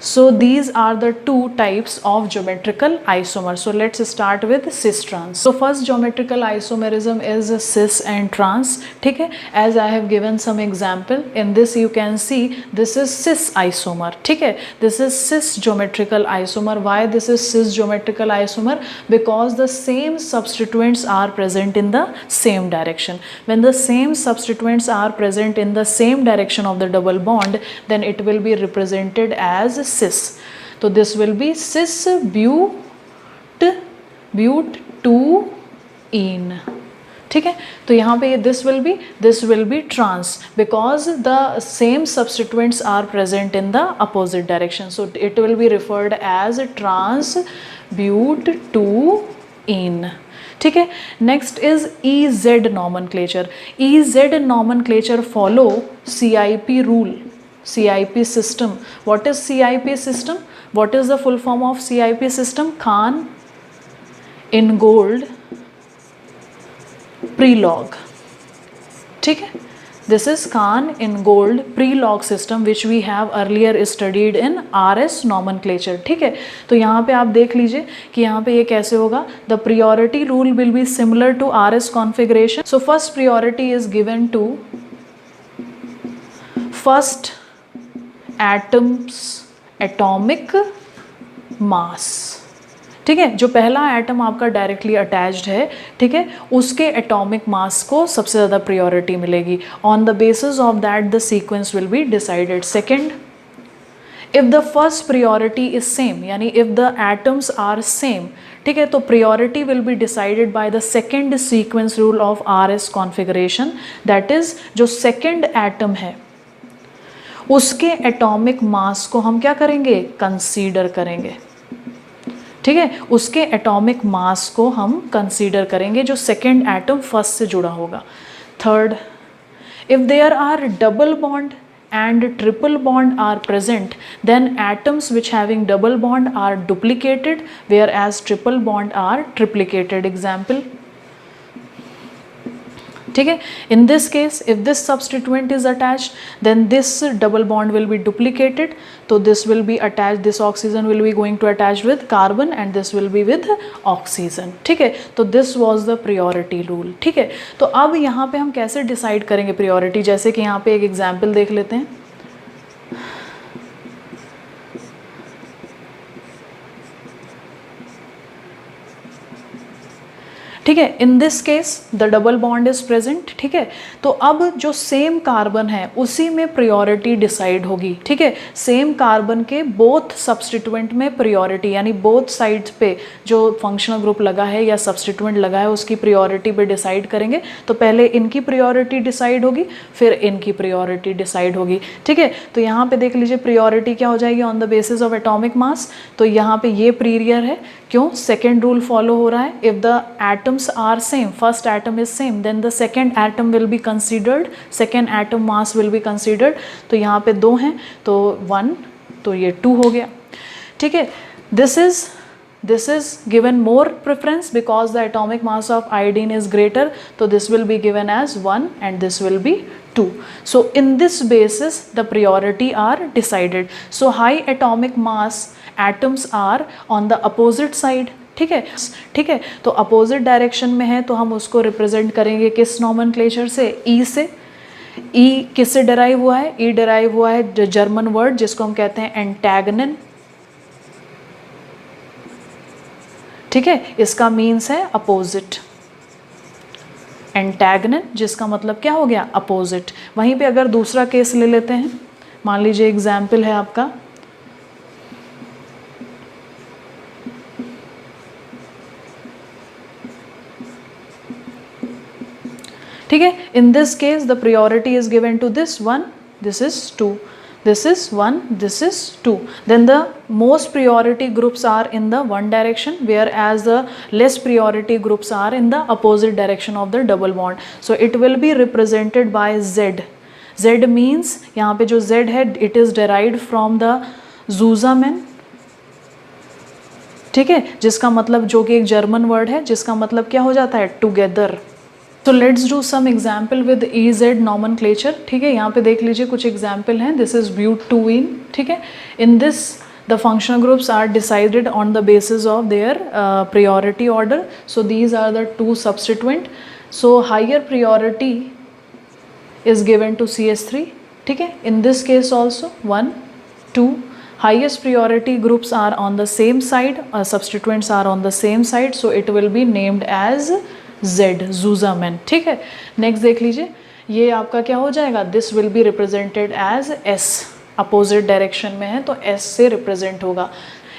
So these are the two types of geometrical isomer. So let's start with cis trans. So first geometrical isomerism is cis and trans. ठीक है, as I have given some example in this you can see this is cis isomer. ठीक है, this is cis geometrical isomer. Why this is cis geometrical isomer? Because the same substituents are present in the same direction. When the same substituents are present in the same direction of the double bond, then it will be represented as cis. तो this will be cis butene. ठीक है, तो यहाँ पे this will be trans because the same substituents are present in the opposite direction. So it will be referred as trans butene. ठीक है, next is EZ nomenclature. EZ nomenclature follow CIP rule. CIP system. What is CIP system? What is the full form of CIP system? Khan Ingold Prelog. ठीक है, this is Khan Ingold Prelog system which we have earlier studied in RS nomenclature. ठीक है, तो यहाँ पे आप देख लीजिए कि यहाँ पे ये कैसे होगा. The priority rule will be similar to RS configuration. So first priority is given to first atoms atomic mass. ठीक है, जो पहला एटम आपका डायरेक्टली अटैच्ड है, ठीक है, उसके एटॉमिक मास को सबसे ज़्यादा प्रायोरिटी मिलेगी. On the basis of that the sequence will be decided. Second, if the first priority is same, यानी if the atoms are same, ठीक है, तो priority will be decided by the second sequence rule of RS configuration. That is जो second atom है उसके atomic mass को हम क्या करेंगे, कंसीडर करेंगे. ठीक है, उसके एटॉमिक मास को हम कंसीडर करेंगे जो सेकेंड एटम फर्स्ट से जुड़ा होगा. Third, if there are double bond and triple bond are present, then atoms which having double bond are duplicated whereas triple bond are triplicated. Example, ठीक है, in this case if this substituent is attached then this double bond will be duplicated, so this will be attached, this oxygen will be going to attach with carbon and this will be with oxygen. ठीक है, तो this was the priority rule. ठीक है, तो अब यहाँ पे हम कैसे डिसाइड करेंगे priority, जैसे कि यहाँ पे एक एग्जाम्पल देख लेते हैं. ठीक है, in this case the double bond is present. ठीक है, तो अब जो सेम कार्बन है उसी में प्रायोरिटी डिसाइड होगी. ठीक है, सेम कार्बन के बोथ सब्सटीट्यूएंट में प्रायोरिटी, यानी बोथ साइड्स पे जो फंक्शनल ग्रुप लगा है या सब्सटीट्यूएंट लगा है उसकी प्रायोरिटी पे डिसाइड करेंगे. तो पहले इनकी प्रायोरिटी डिसाइड होगी फिर इनकी प्रायोरिटी डिसाइड होगी. ठीक है, तो यहाँ पे देख लीजिए प्रायोरिटी क्या हो जाएगी, on the basis of atomic मास. तो यहाँ पे ये प्रीरियर है, क्यों, सेकेंड रूल फॉलो हो रहा है. If the atoms are same, first atom is same, then the second atom will be considered, second atom mass will be considered. तो यहाँ पे 2 हैं तो 1, तो ये 2 हो गया. ठीक है, this is given more preference because the atomic mass of iodine is greater, so this will be given as 1 and this will be 2. So in this basis the priority are decided. So high atomic mass atoms are on the opposite side. ठीक है, ठीक है, तो opposite direction में है तो हम उसको रिप्रेजेंट करेंगे किस नॉमेनक्लेचर से, ई से. ई किससे डराइव हुआ है, ई डराइव हुआ है जर्मन वर्ड जिसको हम कहते हैं एंटैगनन. ठीक है, इसका मीन्स है अपोजिट. एंटैगनन जिसका मतलब क्या हो गया, अपोजिट. वहीं पे अगर दूसरा केस ले लेते हैं, मान लीजिए एग्जाम्पल है आपका, ठीक है, in this case the priority is given to this 1, this is 2, this is 1, this is 2. Then the most priority groups are in the one direction whereas the less priority groups are in the opposite direction of the double bond. So it will be represented by Z. Z means यहाँ पे जो Z है it is derived from the Zusammen. ठीक है, जिसका मतलब जो कि एक जर्मन वर्ड है जिसका मतलब क्या हो जाता है, together. So let's do some example with EZ nomenclature. ठीक है, यहाँ पे देख लीजिए कुछ एग्जाम्पल हैं. This is butane. ठीक है, in this The functional groups are decided on the basis of their priority order. So these are the two substituent. So higher priority is given to CH3. ठीक है, in this case also 1 2 highest priority groups are on the same side, substituents are on the same side, so it will be named as Z, Zuzamine. ठीक है, next देख लीजिए, ये आपका क्या हो जाएगा, this will be represented as S, opposite direction में है तो S से represent होगा.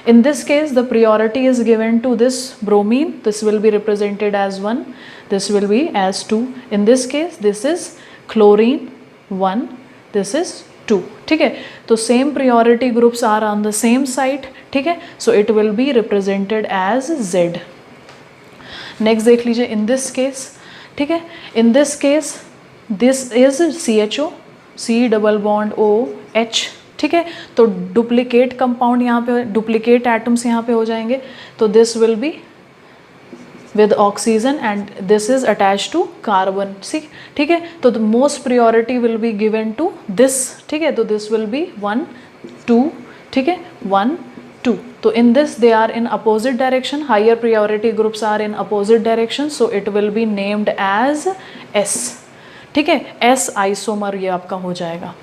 In this case the priority is given to this bromine, this will be represented as 1, this will be as 2. In this case this is chlorine 1, this is 2. ठीक है, तो same priority groups are on the same side. ठीक है, so it will be represented as Z. Next देख लीजिए, in this case, ठीक है, in this case this is CHO, C double bond OH. ठीक है, तो डुप्लीकेट कंपाउंड यहाँ पे, डुप्लीकेट एटम्स यहाँ पे हो जाएंगे, तो this will B with oxygen and this is attached to carbon. See, ठीक है, तो the most priority will be given to this. ठीक है, तो this will be 1 2. ठीक है, 1 2. तो in this they are in opposite direction, higher priority groups are in opposite direction, so it will be named as S. ठीक है, S isomer ये आपका हो जाएगा.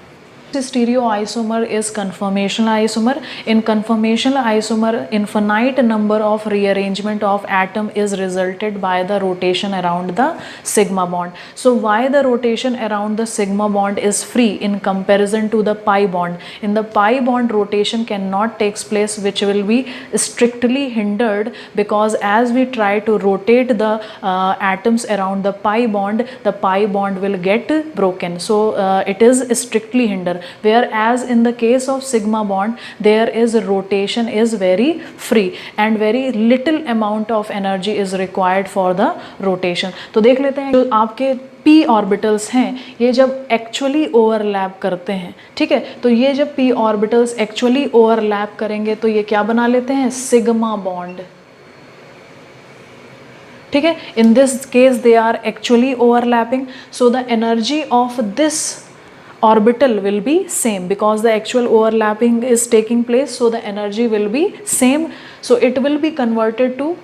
Stereoisomer is conformational isomer. In conformational isomer, infinite number of rearrangement of atom is resulted by the rotation around the sigma bond. So why the rotation around the sigma bond is free in comparison to the pi bond? In the pi bond, rotation cannot takes place, which will be strictly hindered, because as we try to rotate the atoms around the pi bond will get broken. So it is strictly hindered. Whereas in the case of sigma bond, there is rotation is very free and very little amount of energy is required for the rotation. तो देख लेते हैं, जो आपके p orbitals हैं ये जब actually overlap करते हैं, ठीक है, तो ये जब p ऑर्बिटल्स एक्चुअली ओवरलैप करेंगे तो ये क्या बना लेते हैं, सिग्मा बॉन्ड. ठीक है, in this case they are actually overlapping, so the energy of this orbital will be same because the actual overlapping is taking place, so the energy will be same, so it will be converted to.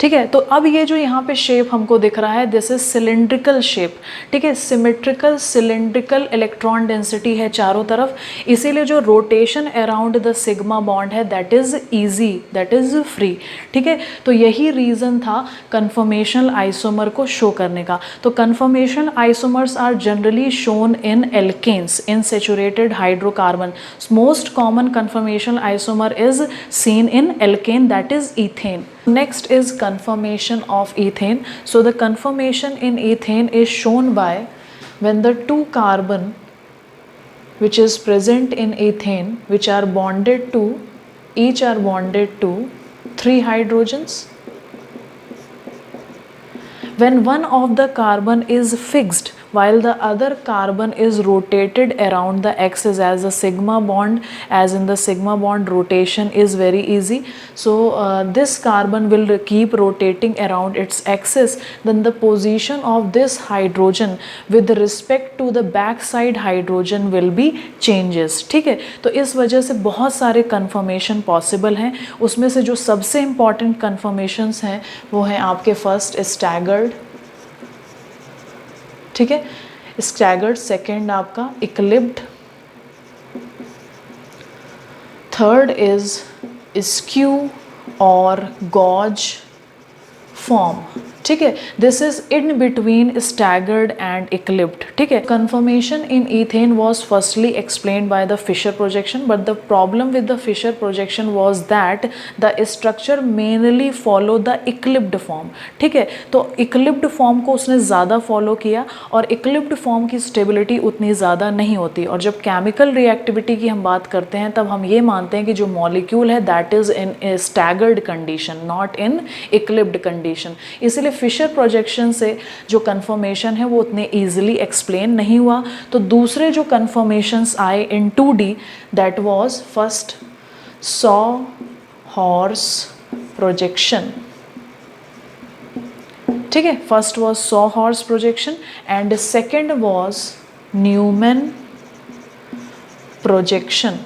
ठीक है, तो अब ये जो यहाँ पे shape हमको दिख रहा है, दिस इज सिलेंड्रिकल शेप. ठीक है, सिमेट्रिकल सिलेंड्रिकल इलेक्ट्रॉन डेंसिटी है चारों तरफ, इसीलिए जो rotation around the sigma bond है that is easy, that is free. ठीक है, तो यही रीज़न था कन्फर्मेशनल आइसोमर को शो करने का. तो conformational isomers are generally shown in alkanes, in saturated hydrocarbon. Most common conformational isomer is seen in alkane, that is ethane. Next is conformation of ethane. So the conformation in ethane is shown by when the two carbon which is present in ethane, which are bonded to, each are bonded to 3 hydrogens. When one of the carbon is fixed while the other carbon is rotated around the axis as a sigma bond, as in the sigma bond rotation is very easy, so this carbon will keep rotating around its axis, then the position of this hydrogen with respect to the back side hydrogen will be changes. ठीक है, तो इस वजह से बहुत सारे conformation possible हैं. उसमें से जो सबसे इम्पॉर्टेंट कन्फर्मेशंस हैं वो हैं आपके फर्स्ट स्टैगर्ड. ठीक है, स्टैगर्ड. सेकेंड आपका इक्लिप्ड. थर्ड इज स्क्यू और गॉज फॉर्म. ठीक है, this is in between staggered and eclipsed. ठीक है, conformation in ethane was firstly explained by the Fischer projection, but the problem with the Fischer projection was that the structure mainly follow the eclipsed form. ठीक है, तो इक्लिप्ड form को उसने ज़्यादा follow किया और इक्लिप्ड फॉर्म की स्टेबिलिटी उतनी ज़्यादा नहीं होती. और जब केमिकल रिएक्टिविटी की हम बात करते हैं तब हम ये मानते हैं कि जो मॉलिक्यूल है that is in a staggered condition, not in eclipsed condition. इसलिए फिशर प्रोजेक्शन से जो कन्फर्मेशन है वो उतने ईजिली एक्सप्लेन नहीं हुआ. तो दूसरे जो कन्फर्मेशंस आए in 2D, that was first sawhorse projection. ठीक है, first was sawhorse projection and second was Newman projection.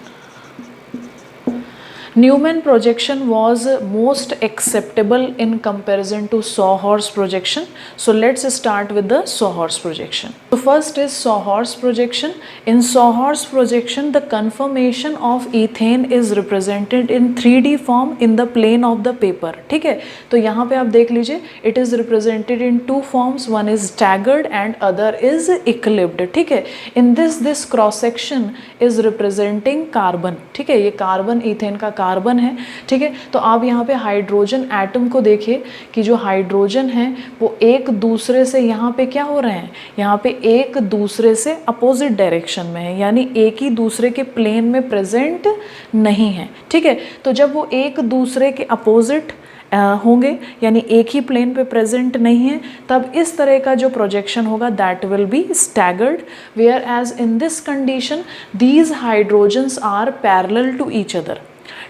Newman projection was most acceptable in comparison to Sawhorse projection. So let's start with the Sawhorse projection. So first is Sawhorse projection. In Sawhorse projection, the conformation of ethane is represented in 3D form in the plane of the paper. ठीक है, तो यहाँ पे आप देख लीजिए, it is represented in two forms. One is staggered and other is eclipsed. ठीक है, in this cross section is representing carbon. ठीक है, ये कार्बन ईथेन का कार्बन है. ठीक है, तो आप यहाँ पे हाइड्रोजन एटम को देखिए कि जो हाइड्रोजन है वो एक दूसरे से यहाँ पे क्या हो रहे हैं, यहाँ पे एक दूसरे से अपोजिट डायरेक्शन में है, यानी एक ही दूसरे के प्लेन में प्रेजेंट नहीं है. ठीक है, तो जब वो एक दूसरे के अपोजिट होंगे यानी एक ही प्लेन पे प्रेजेंट नहीं है, तब इस तरह का जो प्रोजेक्शन होगा that will be staggered, whereas in this condition these hydrogens are parallel to each other.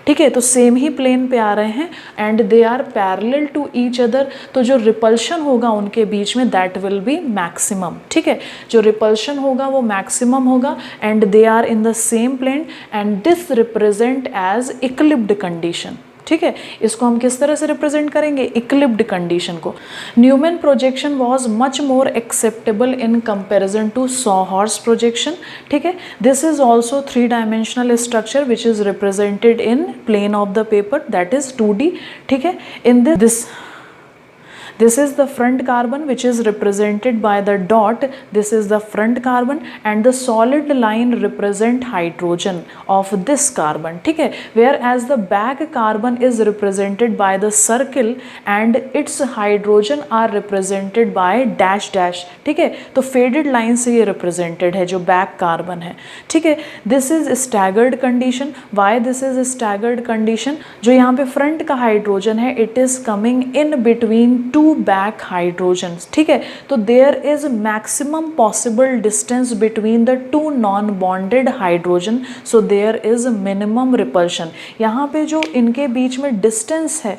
ठीक है, तो सेम ही प्लेन पे आ रहे हैं and they are parallel to each other, तो जो रिपल्शन होगा उनके बीच में दैट विल बी मैक्सिमम. ठीक है, जो रिपल्शन होगा वो मैक्सिमम होगा and they are in the same plane and this represent as eclipsed condition. ठीक है, इसको हम किस तरह से रिप्रेजेंट करेंगे, इक्लिप्ड कंडीशन को. Newman projection was much more acceptable in comparison to sawhorse projection. ठीक है, this is also 3 dimensional structure which is represented in plane of the paper that is 2D. ठीक है, इन this is the front carbon which is represented by the dot. This is the front carbon and the solid line represent hydrogen of this carbon. ठीक है, whereas the back carbon is represented by the circle and its hydrogen are represented by dash dash. ठीक है, तो faded line से ये represented है जो back carbon है. ठीक है, this is staggered condition. Why this is staggered condition? जो यहाँ पे front का hydrogen है it is coming in between two back hydrogens. ठीक है, तो there is maximum possible distance between the two non-bonded hydrogen, so there is minimum repulsion. यहाँ पे जो इनके बीच में distance है,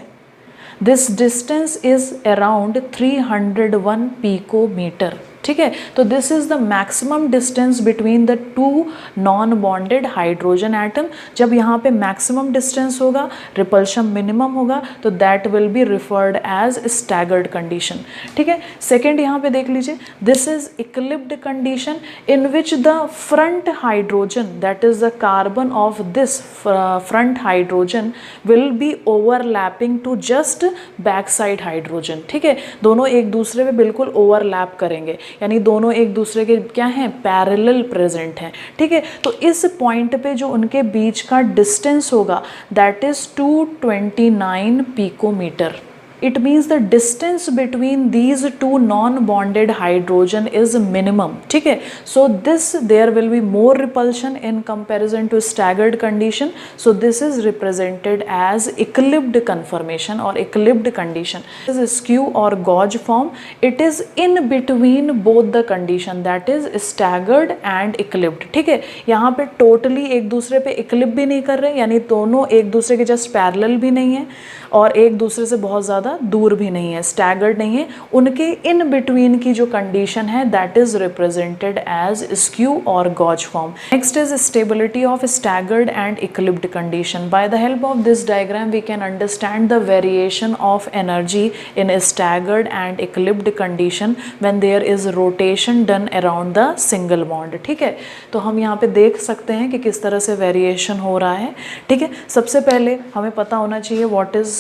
this distance is around 301 picometer. ठीक है, तो this is the maximum distance between the two non bonded hydrogen atom. जब यहाँ पे मैक्सिमम डिस्टेंस होगा, रिपल्शन मिनिमम होगा, तो that will be referred as staggered condition. ठीक है, सेकेंड यहाँ पे देख लीजिए, this is eclipsed condition in which the front hydrogen that is the carbon of this front hydrogen will be overlapping to just back side hydrogen. ठीक है, दोनों एक दूसरे पे बिल्कुल ओवरलैप करेंगे, यानी दोनों एक दूसरे के क्या हैं, पैरेलल प्रेजेंट हैं. ठीक है, तो इस पॉइंट पे जो उनके बीच का डिस्टेंस होगा that is 229 picometre. It means the distance between these two non-bonded hydrogen is minimum. ठीक है, so this there will be more repulsion in comparison to staggered condition. So this is represented as eclipsed conformation or eclipsed condition. This is skew or gauge form. It is in between both the condition that is staggered and eclipsed. ठीक है, यहाँ पे totally एक दूसरे पे eclipse भी नहीं कर रहे, यानी दोनों एक दूसरे के just parallel भी नहीं है और एक दूसरे से बहुत ज़्यादा दूर भी नहीं है, स्टैगर्ड नहीं है. उनके इन बिटवीन की जो कंडीशन है that is represented as skew और gauche form. Next is stability of staggered and eclipsed condition. By the help of this diagram we can understand the variation of energy in staggered and eclipsed condition when there is rotation done around the single bond. ठीक है, तो हम यहाँ पे देख सकते हैं कि किस तरह से वेरिएशन हो रहा है. ठीक है, सबसे पहले हमें पता होना चाहिए व्हाट इज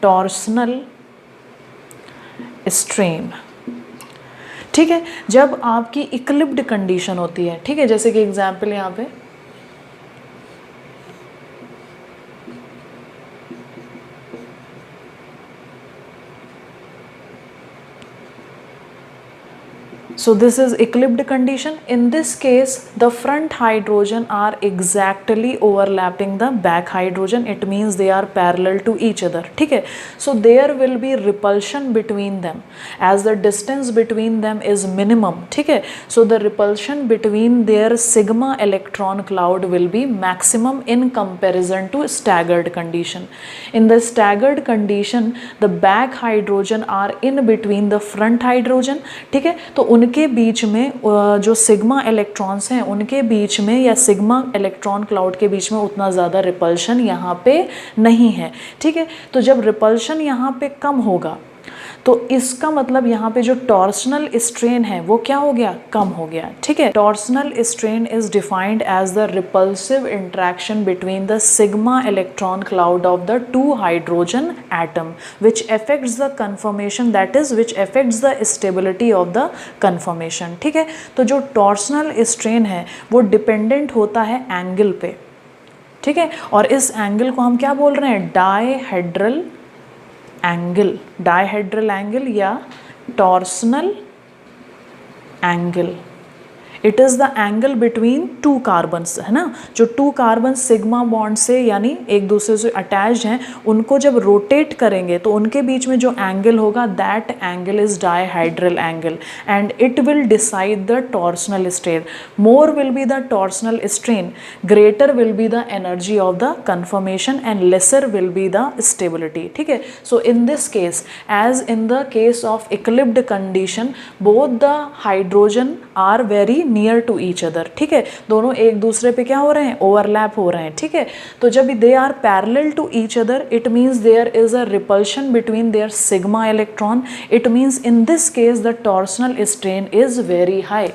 टॉर्सनल स्ट्रेन. ठीक है, जब आपकी इक्लिप्ड कंडीशन होती है, ठीक है, जैसे कि एग्जांपल यहाँ पे so this is eclipsed condition. In this case the front hydrogen are exactly overlapping the back hydrogen. It means they are parallel to each other. ठीक है, so there will be repulsion between them as the distance between them is minimum. ठीक है, so the repulsion between their sigma electron cloud will be maximum in comparison to staggered condition. In the staggered condition the back hydrogen are in between the front hydrogen. ठीक है, तो उनके उनके बीच में जो sigma electrons हैं उनके बीच में या सिग्मा इलेक्ट्रॉन क्लाउड के बीच में उतना ज़्यादा रिपल्शन यहाँ पे नहीं है, ठीक है। तो जब रिपल्शन यहाँ पे कम होगा तो इसका मतलब यहाँ पे जो टॉर्सनल स्ट्रेन है वो क्या हो गया, कम हो गया, ठीक है। Torsional strain is defined as the repulsive interaction between the sigma electron cloud of the two hydrogen atom which affects the conformation, that is which affects the stability of the conformation, ठीक है। तो जो torsional strain है वो dependent होता है angle पे, ठीक है। और इस एंगल को हम क्या बोल रहे हैं, डायहेड्रल एंगल, डायहेड्रल एंगल या torsional angle. It is the angle between two carbons, है ना। जो टू कार्बन सिग्मा बॉन्ड से यानी एक दूसरे से अटैच्ड हैं, उनको जब रोटेट करेंगे तो उनके बीच में जो एंगल होगा that angle is dihedral angle and it will decide the torsional strain. More will be the torsional strain, greater will be the energy of the conformation and lesser will be the stability, ठीक है। So in this case as in the case of eclipsed condition both the hydrogen are very near to each other, ठीक है। दोनों एक दूसरे पे क्या हो रहे हैं, ओवरलैप हो रहे हैं, ठीक है। तो जब they are parallel to each other it means there is a repulsion between their sigma electron, it means in this case the torsional strain is very high,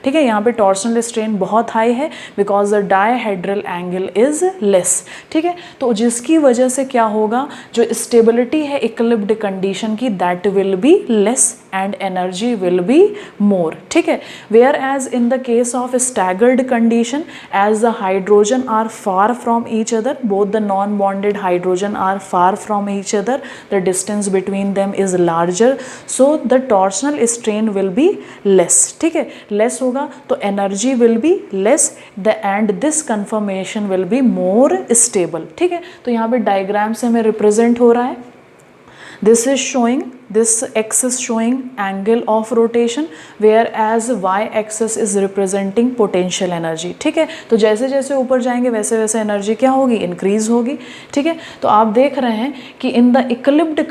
ठीक है। यहाँ पे टॉर्सनल स्ट्रेन बहुत हाई है because the dihedral angle is less, ठीक है। तो जिसकी वजह से क्या होगा, जो स्टेबिलिटी है इक्लिप्ड कंडीशन की that will be less and energy will be more, ठीक है। Whereas in the case of staggered condition as the hydrogen are far from each other, both the non bonded hydrogen are far from each other, the distance between them is larger, so the torsional strain will be less, ठीक है। Less होगा तो energy will be less and this conformation will be more stable, ठीक है। तो यहाँ पे diagram से हमें रिप्रेजेंट हो रहा है, this is showing, this x is showing angle of rotation whereas y axis is representing potential energy, ठीक है। तो जैसे जैसे ऊपर जाएंगे वैसे वैसे एनर्जी क्या होगी, इंक्रीज होगी, ठीक है। तो आप देख रहे हैं कि इन द इक्लिप्ड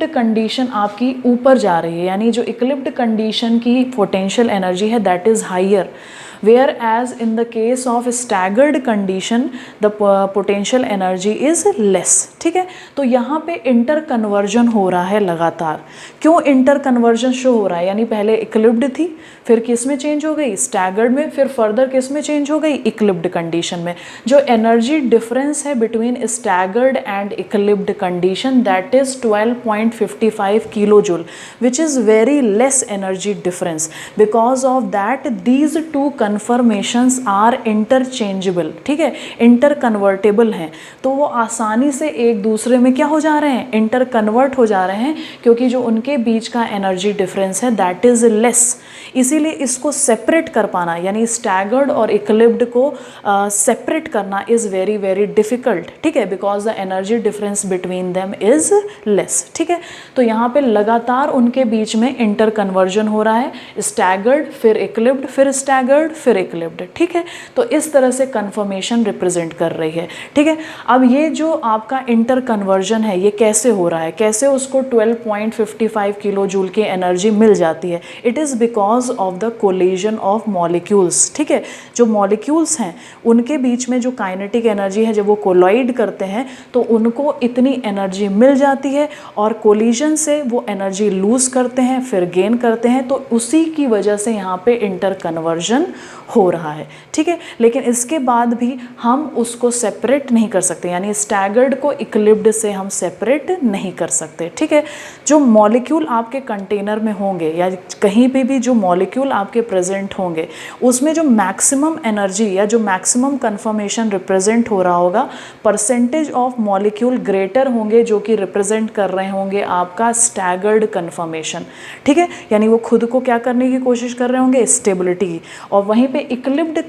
कंडीशन आपकी ऊपर जा रही है, यानी जो इक्लिप्ड कंडीशन की पोटेंशियल एनर्जी है that is higher, whereas in the case of staggered condition the potential energy is less, ठीक है। तो यहाँ पे इंटर कन्वर्जन हो रहा है लगातार। क्यों इंटर कन्वर्जन शो हो रहा है, यानी पहले इक्लिप्ड थी फिर किस में चेंज हो गई, स्टैगर्ड में, फिर फर्दर किस में चेंज हो गई, इक्लिप्ड कंडीशन में। जो एनर्जी डिफरेंस है between staggered and eclipsed condition that is 12.55 kilo joule which is very less energy difference, because of that these two conformations are interchangeable, ठीक है, इंटर कन्वर्टेबल हैं। तो वो आसानी से एक दूसरे में क्या हो जा रहे हैं, इंटर कन्वर्ट हो जा रहे हैं, क्योंकि जो उनके बीच का एनर्जी डिफरेंस है दैट इज़ लेस। इसीलिए इसको सेपरेट कर पाना, यानी स्टैगर्ड और इक्लिप्ड को सेपरेट करना इज़ वेरी वेरी डिफ़िकल्ट, ठीक है, because the energy difference between them is less, ठीक है। तो यहाँ पे लगातार उनके बीच में इंटर कन्वर्जन हो रहा है, स्टैगर्ड फिर इक्लिप्ड फिर स्टैगर्ड फिर इक्लिप्ड, ठीक है। तो इस तरह से कन्फर्मेशन रिप्रेजेंट कर रही है, ठीक है। अब ये जो आपका इंटर कन्वर्जन है ये कैसे हो रहा है, कैसे उसको 12.55 किलो जूल की एनर्जी मिल जाती है, it is because of the collision of molecules, ठीक है। जो मॉलिक्यूल्स हैं उनके बीच में जो काइनेटिक एनर्जी है, जब वो कोलाइड करते हैं तो उनको इतनी एनर्जी मिल जाती है और कोलिजन से वो एनर्जी लूज़ करते हैं फिर गेन करते हैं, तो उसी की वजह से यहाँ पे इंटर कन्वर्जन हो रहा है, ठीक है। लेकिन इसके बाद भी हम उसको सेपरेट नहीं कर सकते, यानी स्टैगर्ड को इक्लिप्ड से हम सेपरेट नहीं कर सकते, ठीक है। जो मॉलिक्यूल आपके कंटेनर में होंगे या कहीं पे भी जो मॉलिक्यूल आपके प्रेजेंट होंगे उसमें जो मैक्सिमम एनर्जी या जो मैक्सिमम कन्फर्मेशन रिप्रेजेंट हो रहा होगा, परसेंटेज ऑफ मॉलिक्यूल ग्रेटर होंगे जो कि रिप्रेजेंट कर रहे होंगे आपका स्टैगर्ड कन्फर्मेशन, ठीक है। यानी वो खुद को क्या करने की कोशिश कर रहे होंगे, स्टेबिलिटी की, और वहीं पे इक्लिप्ड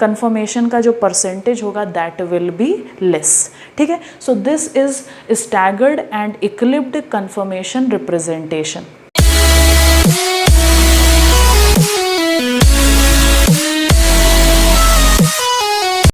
कन्फर्मेशन का जो परसेंटेज होगा दैट विल बी लेस, ठीक है। So this is staggered and eclipsed conformation representation.